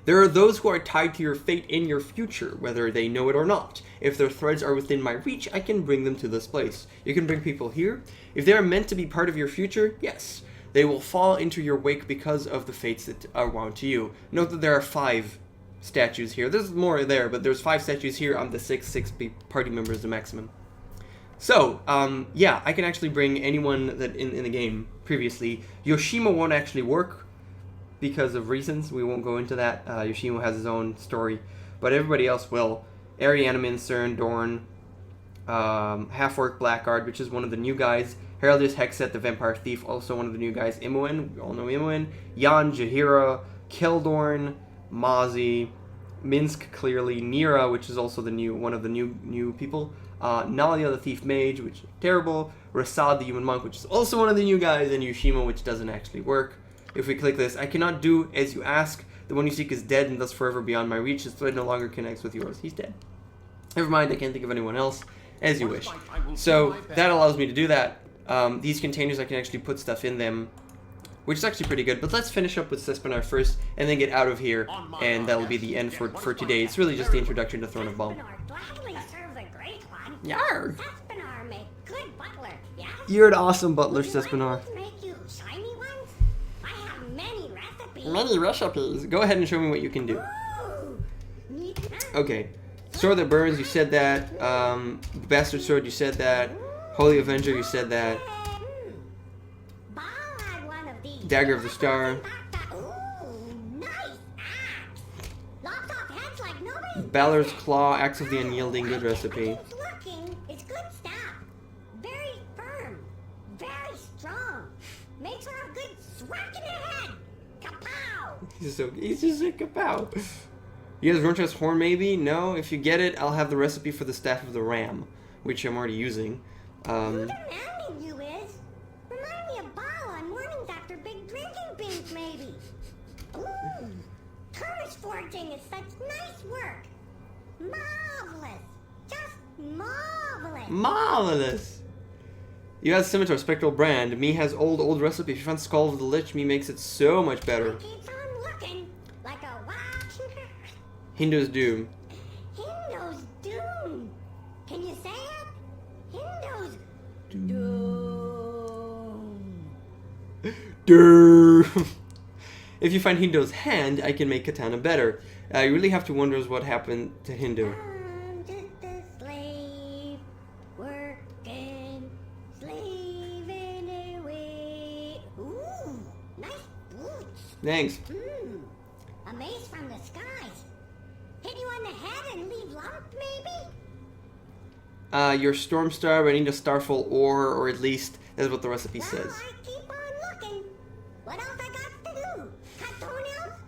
[SPEAKER 1] There are those who are tied to your fate in your future, whether they know it or not. If their threads are within my reach, I can bring them to this place. You can bring people here. If they are meant to be part of your future, yes. They will fall into your wake because of the fates that are wound to you. Note that there are 5 statues here. There's more there, but there's 5 statues here. I'm the 6 party members, the maximum. So, yeah, I can actually bring anyone that in the game previously. Yoshimo won't actually work because of reasons. We won't go into that. Yoshimo has his own story, but everybody else will. Arianamin, Cern, Dorn, Half-Orc Blackguard, which is one of the new guys. Heraldus Hexet, the Vampire Thief, also one of the new guys. Imoen, we all know Imoen. Jan, Jahira, Keldorn, Mazi, Minsk, clearly. Nira, which is also one of the new people. Nalia, the Thief Mage, which is terrible. Rasad, the Human Monk, which is also one of the new guys. And Yoshimo, which doesn't actually work. If we click this, I cannot do as you ask. The one you seek is dead and thus forever beyond my reach. His thread no longer connects with yours. He's dead. Never mind, I can't think of anyone else. As you wish. So, that allows me to do that. These containers, I can actually put stuff in them, which is actually pretty good. But let's finish up with Cespenar first, and then get out of here, and that'll be the end for today. It's really just the introduction to Throne of Bhaal. Yarr!
[SPEAKER 6] Cespenar make good butler, yes?
[SPEAKER 1] You're an awesome butler, Cespenar.
[SPEAKER 6] Make you shiny ones? I have many recipes.
[SPEAKER 1] Many recipes. Go ahead and show me what you can do.
[SPEAKER 6] Ooh.
[SPEAKER 1] Okay. Sword that burns, you said that. Bastard sword, you said that. Holy Avenger, you said that. Dagger of the Star. Balor's Claw, Axe of the Unyielding, good recipe.
[SPEAKER 6] It's good stuff. Very firm. Very strong. Makes her a good swack in the head. Kapow!
[SPEAKER 1] He's just a kapow. You guys Ronchas Horn maybe? No? If you get it, I'll have the recipe for the Staff of the Ram, which I'm already using.
[SPEAKER 6] Who demanding you is? Remind me of Bhaal on mornings after big drinking binge, maybe. Ooh, Curse forging is such nice work. Marvelous. Just marvelous.
[SPEAKER 1] Marvelous. You have Scimitar, Spectral Brand. Me has old recipe. If you find Skull of the Lich, me makes it so much better.
[SPEAKER 6] Keeps on looking like a wild.
[SPEAKER 1] Hindo's Doom.
[SPEAKER 6] Hindo's Doom. Can you say it? Hindo's Doom.
[SPEAKER 1] Doom. If you find Hindo's Hand, I can make Katana better. You really have to wonder what happened to Hindo.
[SPEAKER 6] I'm just a slave, working, slaving away. Ooh, nice boots.
[SPEAKER 1] Thanks.
[SPEAKER 6] A mace from the skies. Hit you on the head and leave lump, maybe?
[SPEAKER 1] Your Stormstar, but I need a Starfall ore, or at least that's what the recipe
[SPEAKER 6] Well,
[SPEAKER 1] says.
[SPEAKER 6] I keep on looking. What else I got to do? Cut toenails?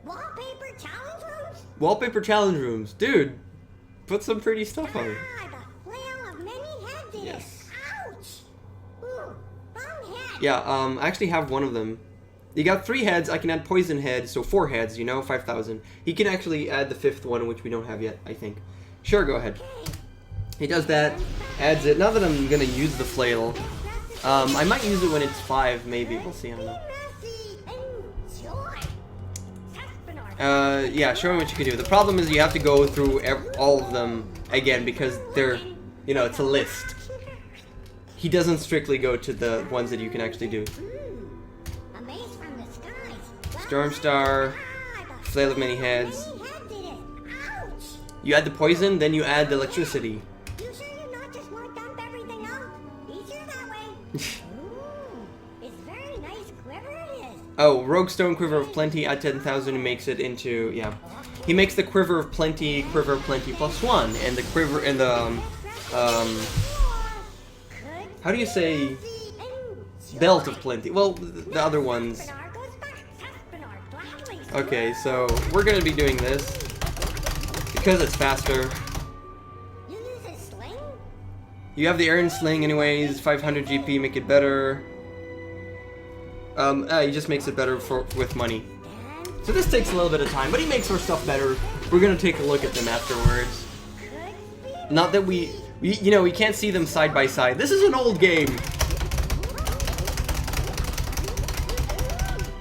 [SPEAKER 6] Wallpaper challenge rooms?
[SPEAKER 1] Wallpaper challenge rooms. Dude, put some pretty stuff on it.
[SPEAKER 6] Ah, the flail of many heads in
[SPEAKER 1] Yes.
[SPEAKER 6] it. Ouch! Ooh, wrong head.
[SPEAKER 1] Yeah, I actually have one of them. You got 3 heads, I can add Poison Head, so 4 heads, 5,000. He can actually add the 5th one, which we don't have yet, I think. Sure, go ahead. He does that, adds it. Now that I'm gonna use the flail, I might use it when it's 5, maybe. We'll see, I don't know.
[SPEAKER 6] Messy. Enjoy. Cespenar.
[SPEAKER 1] Yeah, show me what you can do. The problem is you have to go through all of them again because they're, it's a list. He doesn't strictly go to the ones that you can actually do.
[SPEAKER 6] A mace from the skies.
[SPEAKER 1] Stormstar,
[SPEAKER 6] Ah, the
[SPEAKER 1] Flail of Many Heads.
[SPEAKER 6] many heads in it. Ouch!
[SPEAKER 1] You add the poison, then you add the electricity.
[SPEAKER 6] You sure you're not just want to dump everything out? Easier that way. Ooh, it's very nice quiver it is.
[SPEAKER 1] Oh, Rogue Stone Quiver of Plenty at 10,000 makes it into, yeah. He makes the Quiver of Plenty +1, and the Quiver, and the, how do you say Belt of Plenty? Well, the other ones. Okay, so we're gonna be doing this because it's faster.
[SPEAKER 6] You use a sling?
[SPEAKER 1] You have the Iron Sling anyways, 500 GP, make it better. He just makes it better with money. So this takes a little bit of time, but he makes our stuff better. We're gonna take a look at them afterwards. Not that we can't see them side by side. This is an old game.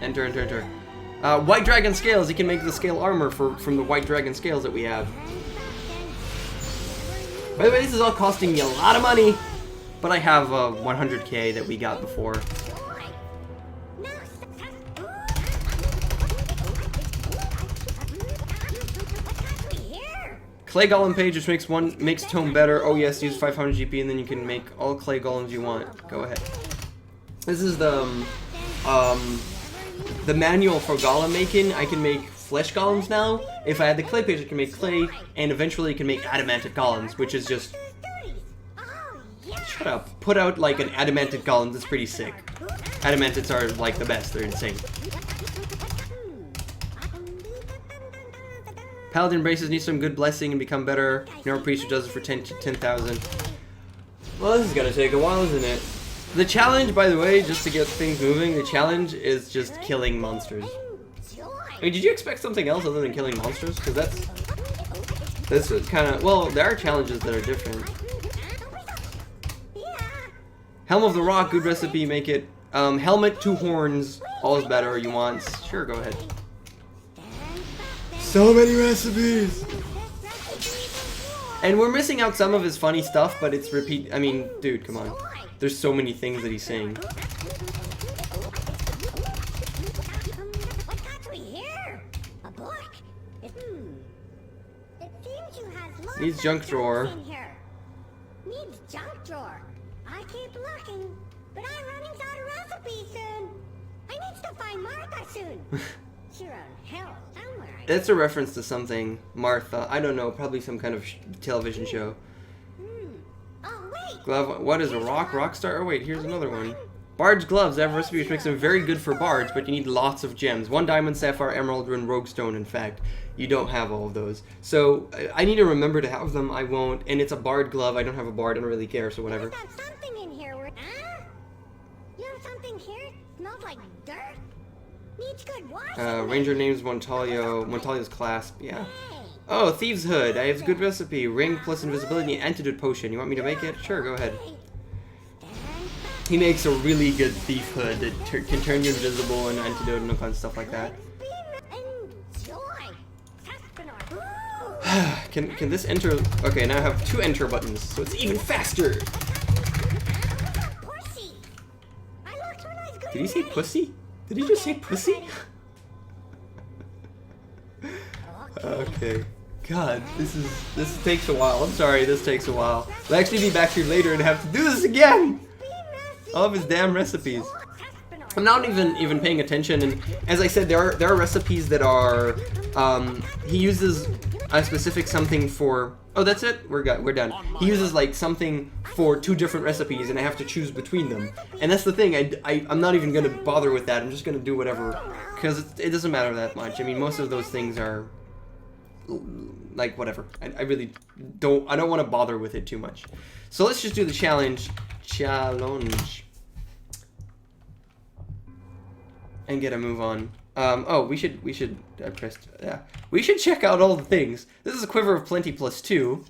[SPEAKER 1] Enter, enter, enter. White Dragon Scales, he can make the scale armor from the White Dragon Scales that we have. By the way, this is all costing me a lot of money, but I have 100k that we got before. Clay Golem page, which makes Tome better. Oh yes, use 500 GP and then you can make all clay golems you want. Go ahead. This is the manual for golem making. I can make flesh golems now. If I had the clay page, I can make clay, and eventually I can make adamantic golems, which is just... Shut up. Put out like an adamantic golem, that's pretty sick. Adamantics are like the best, they're insane. Paladin Braces need some good blessing and become better. Neural Priest does it for 10,000. Well, this is gonna take a while, isn't it? The challenge, by the way, just to get things moving, the challenge is just killing monsters. I mean, did you expect something else other than killing monsters? Because that's kind of, well, there are challenges that are different. Helm of the Rock, good recipe, make it. Helmet, 2 horns, all is better, you want. Sure, go ahead. So many recipes! And we're missing out some of his funny stuff, but it's repeat. I mean, dude, come on. There's so many things that he's saying. Needs junk drawer.
[SPEAKER 6] Needs junk drawer. I keep looking, but I'm running out of recipes soon. I need to find Martha soon. She's around hell somewhere.
[SPEAKER 1] That's a reference to something, Martha. I don't know, probably some kind of television show.
[SPEAKER 6] Oh wait.
[SPEAKER 1] Glove. What is a rock? Rockstar? Oh wait, here's another one. Bard's gloves. They have a recipe which makes them very good for bards, but you need lots of gems. 1 diamond, sapphire, emerald, and rogue stone. In fact, you don't have all of those. So I need to remember to have them. I won't. And it's a bard glove. I don't have a bard. I don't really care. So whatever.
[SPEAKER 6] There's something in here. You have something here? Smells like dirt. Needs good washing.
[SPEAKER 1] Ranger names Montalio's clasp. Yeah. Oh, Thieves Hood. I have a good recipe. Ring plus invisibility and antidote potion. You want me to make it? Sure, go ahead. He makes a really good thief hood that can turn you invisible and antidote and all kinds of stuff like that.
[SPEAKER 6] Enjoy. Cespenar.
[SPEAKER 1] Can this enter? Okay, now I have 2 enter buttons, so it's even faster.
[SPEAKER 6] Pussy. I looked when I was good.
[SPEAKER 1] Did he say pussy? Did he just say pussy? Okay. God, this takes a while. I'm sorry, this takes a while. I'll actually be back here later and have to do this again. All of his damn recipes. I'm not even paying attention, and as I said, there are recipes that are he uses a specific something for. Oh, that's it. We're done. He uses like something for 2 different recipes, and I have to choose between them. And that's the thing. I'm not even gonna bother with that. I'm just gonna do whatever, because it doesn't matter that much. I mean, most of those things are like whatever. I really don't. I don't want to bother with it too much. So let's just do the challenge. And get a move on. Oh, we should I pressed, yeah. We should check out all the things. This is a Quiver of Plenty +2,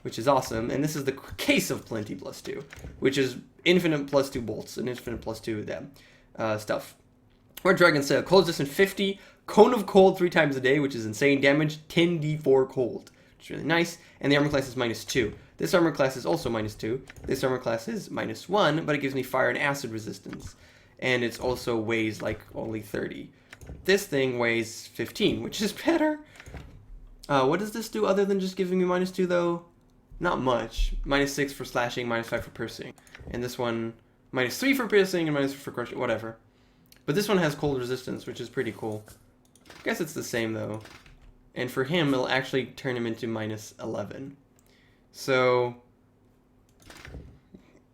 [SPEAKER 1] which is awesome, and this is the Case of Plenty +2, which is infinite +2 bolts and infinite +2 stuff. Or Dragon Sail, cold resistant 50, Cone of Cold 3 times a day, which is insane damage, 10d4 cold, which is really nice, and the armor class is -2. This armor class is also -2. This armor class is -1, but it gives me fire and acid resistance. And it also weighs like only 30. This thing weighs 15, which is better. What does this do other than just giving me -2 though? Not much. -6 for slashing, -5 for piercing. And this one, -3 for piercing and -4 for crushing, whatever. But this one has cold resistance, which is pretty cool. I guess it's the same though. And for him, it'll actually turn him into -11. So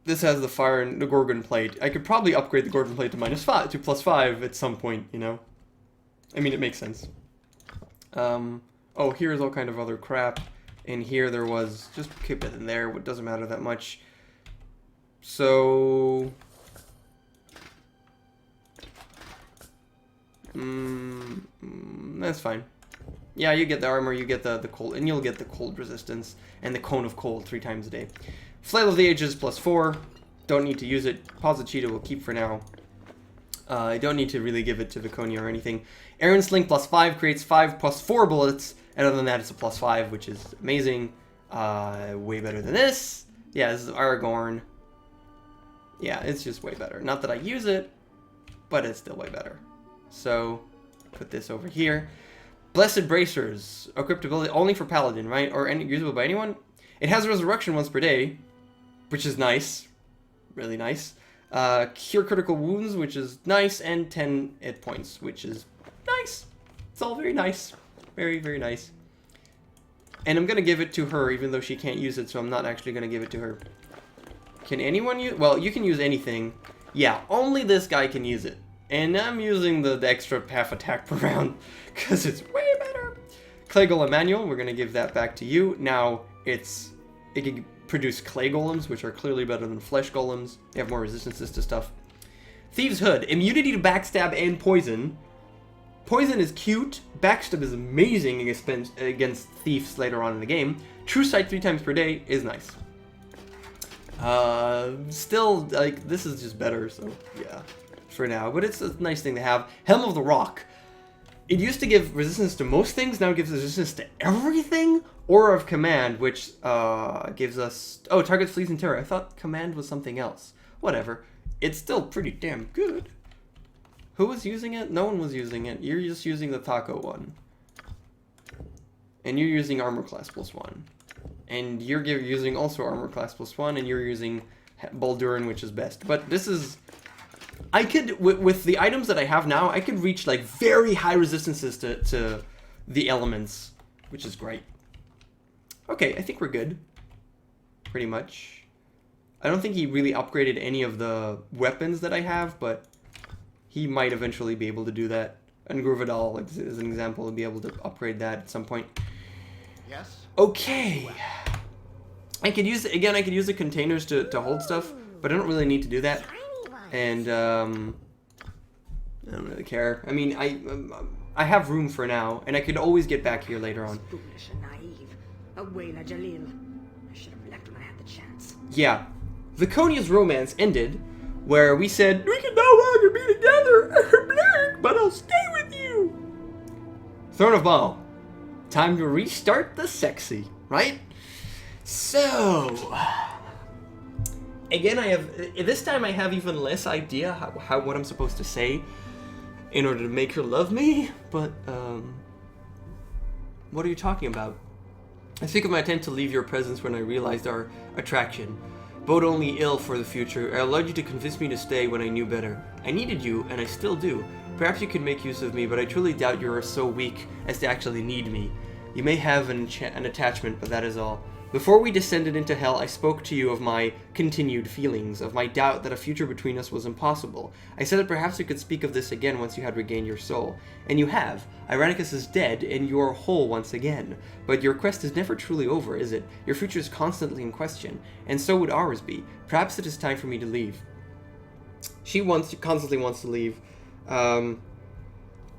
[SPEAKER 1] this has the fire and the Gorgon plate. I could probably upgrade the Gorgon plate to -5 to +5 at some point, you know. I mean, it makes sense. Oh, here's all kind of other crap. And here there was, just keep it in there. It doesn't matter that much. So that's fine. Yeah, you get the armor, you get the cold, and you'll get the cold resistance and the Cone of Cold 3 times a day. Flail of the Ages +4. Don't need to use it. Pause the cheetah will keep for now. I don't need to really give it to Viconia or anything. Aaron Sling +5 creates 5 +4 bullets. And other than that, it's a +5, which is amazing. Way better than this. Yeah, this is Aragorn. Yeah, it's just way better. Not that I use it, but it's still way better. So, put this over here. Blessed Bracers. Equipped ability only for Paladin, right? Or usable by anyone? It has Resurrection once per day, which is nice. Really nice. Cure critical wounds, which is nice. And 10 hit points, which is nice. It's all very nice. Very, very nice. And I'm going to give it to her, even though she can't use it, so I'm not actually going to give it to her. Can anyone use... Well, you can use anything. Yeah, only this guy can use it. And I'm using the extra half attack per round, because it's way better. Clay Golem Manual, we're going to give that back to you. Now, it can produce clay golems, which are clearly better than flesh golems. They have more resistances to stuff. Thieves' Hood, immunity to backstab and poison. Poison is cute. Backstab is amazing against thieves later on in the game. True Sight 3 times per day is nice. Still, like, this is just better, so yeah, for now. But it's a nice thing to have. Helm of the Rock. It used to give resistance to most things, now it gives resistance to everything. Aura of Command, which gives us... Oh, target flees in terror. I thought Command was something else. Whatever. It's still pretty damn good. Who was using it? No one was using it. You're just using the Taco one. And you're using Armor Class +1. And you're using also Armor Class +1, and you're using Baldurin, which is best. But this is... I could, with the items that I have now, I could reach like very high resistances to the elements, which is great. Okay, I think we're good. Pretty much. I don't think he really upgraded any of the weapons that I have, but he might eventually be able to do that. And Gruvadal, like, as an example, will be able to upgrade that at some point.
[SPEAKER 2] Yes?
[SPEAKER 1] Okay. I could use, again, I could use the containers to hold stuff, but I don't really need to do that. And, I don't really care. I mean, I have room for now, and I could always get back here later on.
[SPEAKER 4] Foolish and naive. Awayla Jalil. I should have left when I had the chance.
[SPEAKER 1] Yeah. Viconia's romance ended where we said, we can no longer be together, but I'll stay with you. Throne of Bhaal. Time to restart the sexy, right? So, again, this time I have even less idea what I'm supposed to say in order to make her love me, but, what are you talking about? I speak of my attempt to leave your presence when I realized our attraction. Bode only ill for the future. I allowed you to convince me to stay when I knew better. I needed you, and I still do. Perhaps you could make use of me, but I truly doubt you are so weak as to actually need me. You may have an attachment, but that is all. Before we descended into hell, I spoke to you of my continued feelings, of my doubt that a future between us was impossible. I said that perhaps we could speak of this again once you had regained your soul. And you have. Irenicus is dead, and you are whole once again. But your quest is never truly over, is it? Your future is constantly in question, and so would ours be. Perhaps it is time for me to leave. She constantly wants to leave. I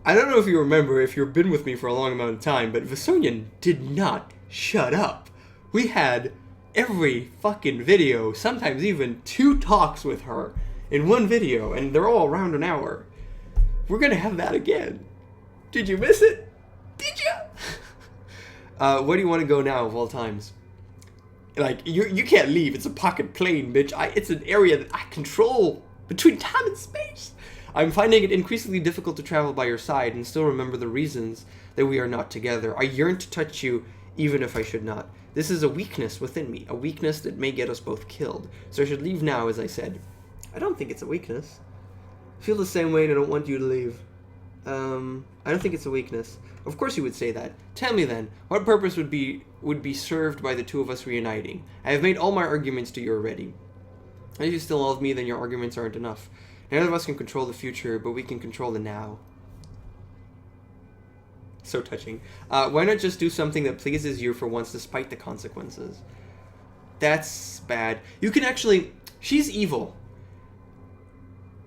[SPEAKER 1] don't know if you remember, if you've been with me for a long amount of time, but Visonian did not shut up. We had every fucking video, sometimes even 2 talks with her in one video, and they're all around an hour. We're gonna have that again. Did you miss it? Did ya? Where do you want to go now of all times? Like, you can't leave. It's a pocket plane, bitch. It's an area that I control between time and space. I'm finding it increasingly difficult to travel by your side and still remember the reasons that we are not together. I yearn to touch you even if I should not. This is a weakness within me, a weakness that may get us both killed. So I should leave now, as I said. I don't think it's a weakness. I feel the same way and I don't want you to leave. I don't think it's a weakness. Of course you would say that. Tell me then, what purpose would be served by the two of us reuniting? I have made all my arguments to you already. If you still love me, then your arguments aren't enough. None of us can control the future, but we can control the now. So touching. Why not just do something that pleases you for once despite the consequences? That's bad. You can actually... She's evil.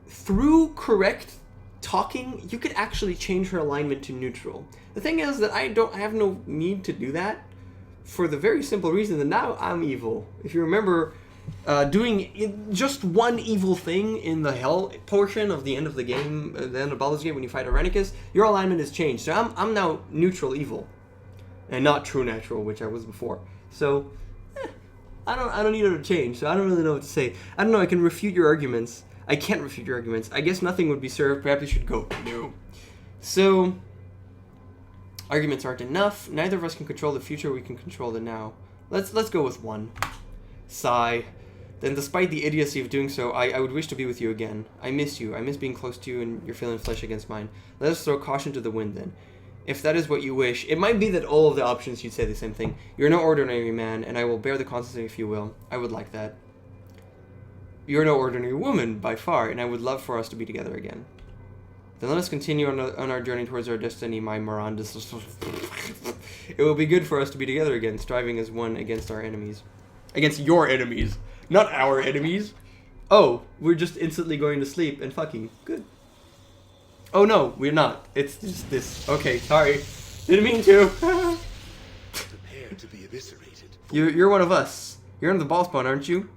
[SPEAKER 1] Through correct talking, you could actually change her alignment to neutral. The thing is that I have no need to do that for the very simple reason that now I'm evil. If you remember... doing just one evil thing in the hell portion of the end of the game, the end of Baldur's Gate when you fight Irenicus, your alignment has changed. So I'm now neutral evil, and not true natural, which I was before. So I don't need her to change. So I don't really know what to say. I don't know. I can refute your arguments. I can't refute your arguments. I guess nothing would be served. Perhaps you should go. No. So arguments aren't enough. Neither of us can control the future. We can control the now. Let's go with one. Sigh. Then despite the idiocy of doing so, I would wish to be with you again. I miss you. I miss being close to you and your feeling flesh against mine. Let us throw caution to the wind then. If that is what you wish, it might be that all of the options you'd say the same thing. You're no ordinary man, and I will bear the consequences if you will. I would like that. You're no ordinary woman, by far, and I would love for us to be together again. Then let us continue on our journey towards our destiny, my Mirandus. It will be good for us to be together again, striving as one against our enemies. Against your enemies. Not our enemies. Oh, we're just instantly going to sleep and fucking. Good. Oh no, we're not. It's just this. Okay, sorry. Didn't mean to.
[SPEAKER 7] Prepare to be eviscerated.
[SPEAKER 1] You're one of us. You're in the ball spawn, aren't you?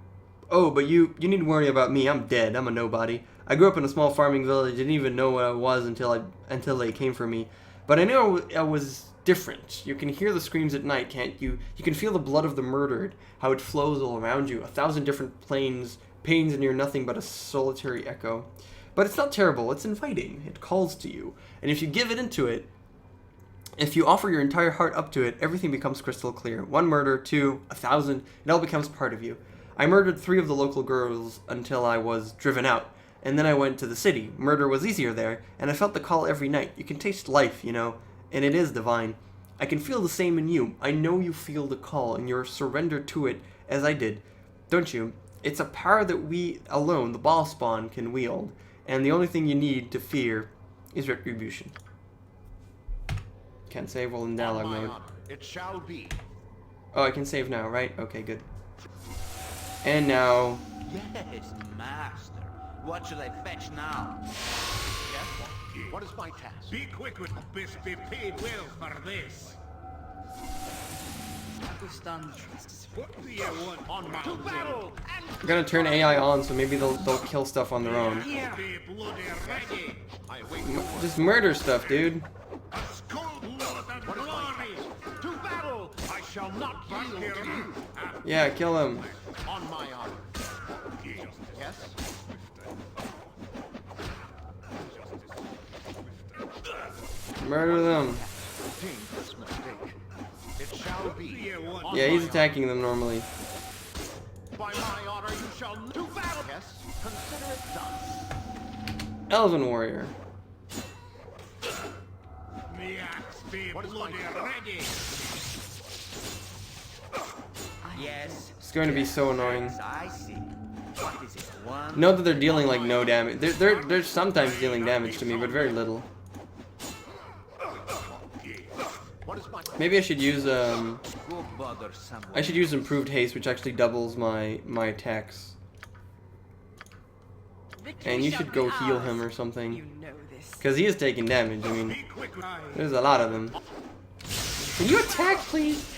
[SPEAKER 1] Oh, but you need to worry about me. I'm dead. I'm a nobody. I grew up in a small farming village. Didn't even know what I was until they came for me. But I knew I was different. You can hear the screams at night, can't you? You can feel the blood of the murdered, how it flows all around you. 1,000 different pains, and you're nothing but a solitary echo. But it's not terrible. It's inviting. It calls to you. And if you give it into it, if you offer your entire heart up to it, everything becomes crystal clear. 1 murder, 2, 1,000, it all becomes part of you. I murdered 3 of the local girls until I was driven out. And then I went to the city. Murder was easier there, and I felt the call every night. You can taste life, you know, and it is divine. I can feel the same in you. I know you feel the call, and you're surrendered to it, as I did. Don't you? It's a power that we alone, the ball spawn, can wield. And the only thing you need to fear is retribution. Can't save while in dialogue mode.
[SPEAKER 2] It shall be.
[SPEAKER 1] Oh, I can save now, right? Okay, good. And now...
[SPEAKER 8] Yes, master. What shall I fetch now?
[SPEAKER 2] Yes, what is my task?
[SPEAKER 7] Be quick with this. Be paid well for this.
[SPEAKER 1] I'm gonna turn AI on, so maybe they'll kill stuff on their own. Just murder stuff, dude. Yeah, kill him.
[SPEAKER 2] On my honor. Yes?
[SPEAKER 1] Murder them.
[SPEAKER 2] Dangerous mistake. It shall be.
[SPEAKER 1] Yeah, he's attacking them normally.
[SPEAKER 2] By my honor, you shall do battle. Yes, consider it done.
[SPEAKER 1] Elven warrior.
[SPEAKER 2] What is my ready?
[SPEAKER 8] Yes.
[SPEAKER 1] It's going to be so annoying.
[SPEAKER 8] I see. What is it? One.
[SPEAKER 1] Note that they're dealing like no damage. They're sometimes dealing damage to me, but very little.
[SPEAKER 2] What is my
[SPEAKER 1] Maybe I should use
[SPEAKER 8] Go bother someone.
[SPEAKER 1] I should use improved haste, which actually doubles my attacks. And you should go heal him or something. Because he is taking damage. I mean, there's a lot of them. Can you attack, please?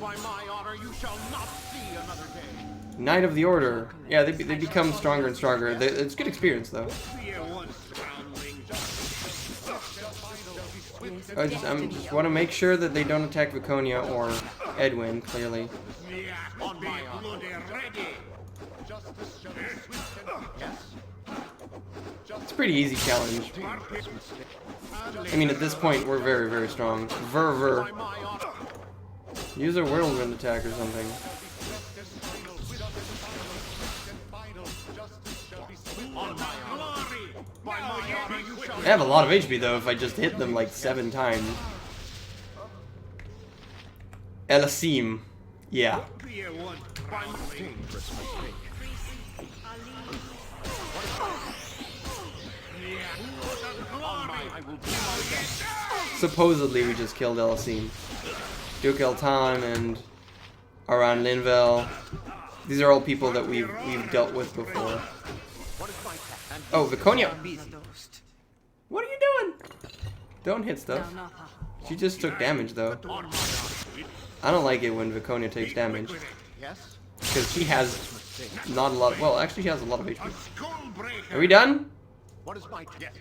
[SPEAKER 2] by my honor, you shall not see another day.
[SPEAKER 1] Knight of the Order. Yeah, they become stronger and stronger. It's good experience, though. I just want to make sure that they don't attack Viconia or Edwin, clearly.
[SPEAKER 2] On my honor.
[SPEAKER 1] It's a pretty easy challenge. I mean, at this point, we're very, very strong. Ver. Use a whirlwind attack or something. They have a lot of HP, though, if I just hit them like 7 times. Elasim. Yeah. Supposedly, we just killed Elasim. Duke Eltan and Aran Linvel. These are all people that we've dealt with before. Oh, Viconia! What are you doing? Don't hit stuff. She just took damage, though. I don't like it when Viconia takes damage. Because she has not a lot. Well, actually, she has a lot of HP. Are we done?
[SPEAKER 2] What is my guess?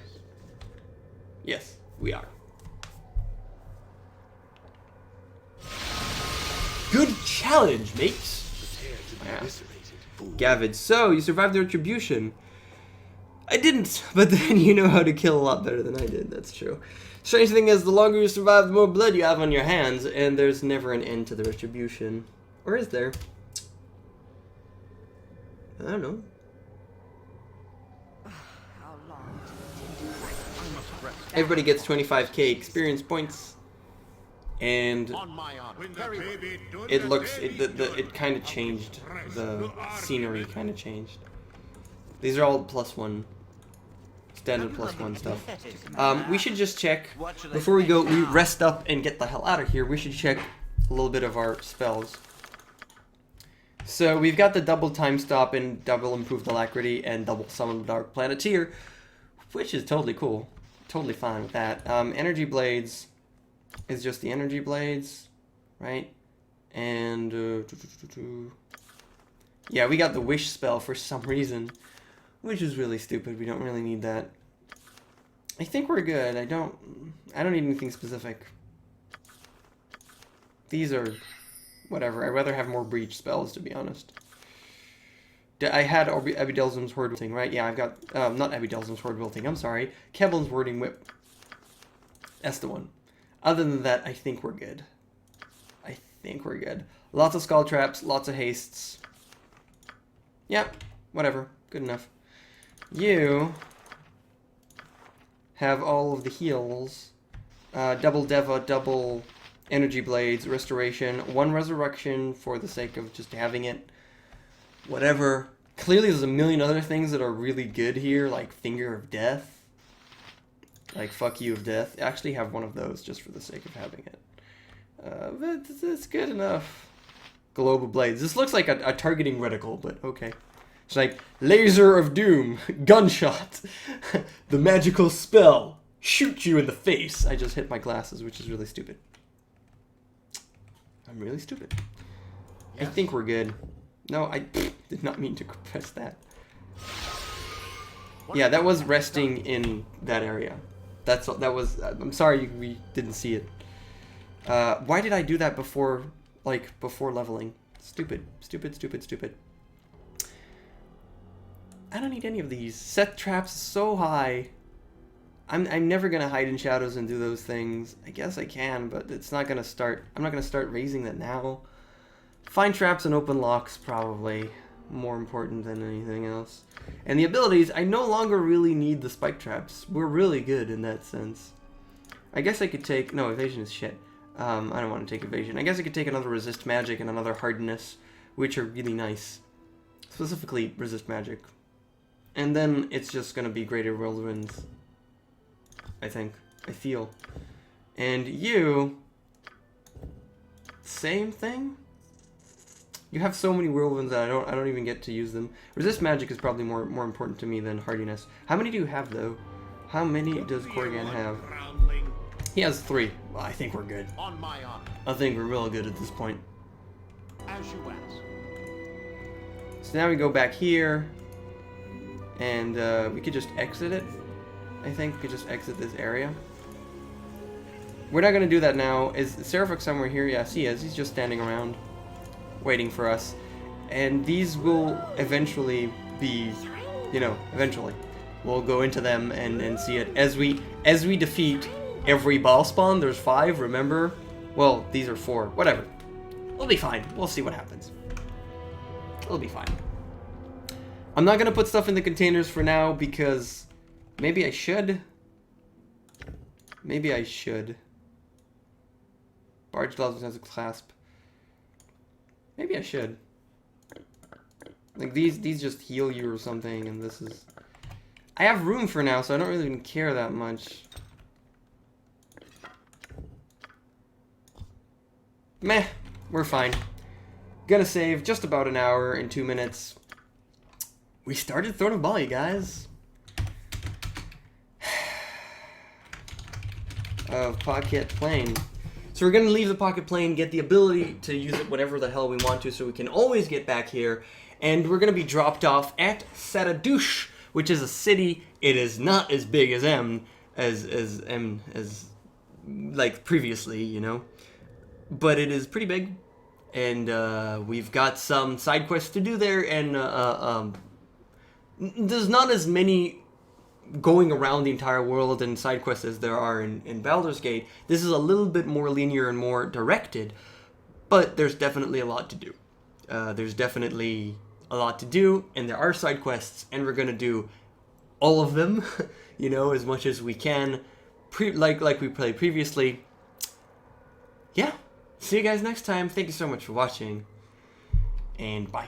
[SPEAKER 1] Yes, we are. Good challenge, mates. Yeah. Gavid, so you survived the retribution. I didn't, but then you know how to kill a lot better than I did, that's true. Strange thing is, the longer you survive, the more blood you have on your hands, and there's never an end to the retribution. Or is there? I don't know. Everybody gets 25k experience points. And it looks, it kind of changed. The scenery kind of changed. These are all +1. Standard +1 stuff. We should just check, before we go, we rest up and get the hell out of here, we should check a little bit of our spells. So we've got the double time stop and double improved alacrity and double summon Dark Planeteer, which is totally cool. Totally fine with that. Energy Blades is just the Energy Blades, right? And yeah, we got the Wish spell for some reason, which is really stupid. We don't really need that. I think we're good. I don't need anything specific. These are whatever. I'd rather have more breach spells, to be honest. I had Abidelzim's Horde Wilting, right? Yeah, I've got not Abidelzim's Horde Wilting. I'm sorry, Kevlin's Wording Whip. That's the one. Other than that, I think we're good. I think we're good. Lots of skull traps, lots of hastes. Yep, whatever. Good enough. You have all of the heals. Double Deva, double Energy Blades, Restoration, 1 Resurrection for the sake of just having it. Whatever. Clearly there's a million other things that are really good here, like Finger of Death. Like Fuck You of Death. I actually have one of those just for the sake of having it. But it's good enough. Globe of Blades. This looks like a targeting reticle, but okay. It's like Laser of Doom, Gunshot, the magical spell, shoot you in the face. I just hit my glasses, which is really stupid. I'm really stupid. I think we're good. No, I did not mean to press that. Yeah, that was resting in that area. That was. I'm sorry we didn't see it. Why did I do that before, like, before leveling? Stupid, stupid, stupid, stupid. I don't need any of these. Set traps so high. I'm never gonna hide in shadows and do those things. I guess I can, but it's not gonna start. I'm not gonna start raising that now. Find traps and open locks, probably more important than anything else. And the abilities, I no longer really need the spike traps. We're really good in that sense. I guess I could take... No, evasion is shit. I don't want to take evasion. I guess I could take another resist magic and another hardness, which are really nice. Specifically, resist magic. And then it's just going to be greater whirlwinds. I think. I feel. And you... Same thing? You have so many whirlwinds that I don't even get to use them. Resist magic is probably more important to me than hardiness. How many do you have though? How many does Corrigan have? He has 3. Well, I think we're good.
[SPEAKER 2] On my honor.
[SPEAKER 1] I think we're real good at this point.
[SPEAKER 2] As you ask.
[SPEAKER 1] So now we go back here, and we could just exit it. I think we could just exit this area. We're not gonna do that now. Is Sarevok somewhere here? Yes, he is. He's just standing around, waiting for us. And these will eventually be, you know, eventually. We'll go into them and see it. As we defeat every ball spawn, there's 5, remember? Well, these are 4. Whatever. We'll be fine. We'll see what happens. It'll be fine. I'm not gonna put stuff in the containers for now because maybe I should. Maybe I should. Barge gloves has a clasp. Maybe I should. Like these just heal you or something, and this is... I have room for now, so I don't really even care that much. Meh, we're fine. Gonna save just about an hour and 2 minutes. We started Throne of Bhaal, you guys. Of Pocket Plane. So we're gonna leave the Pocket Plane, get the ability to use it whenever the hell we want to, so we can always get back here. And we're gonna be dropped off at Saradush, which is a city. It is not as big as as like previously, you know, but it is pretty big, and we've got some side quests to do there, and there's not as many going around the entire world and side quests as there are in Baldur's Gate. This is a little bit more linear and more directed, but there's definitely a lot to do. There's definitely a lot to do, and there are side quests, and we're gonna do all of them, you know, as much as we can, like we played previously. Yeah, see you guys next time. Thank you so much for watching, and bye.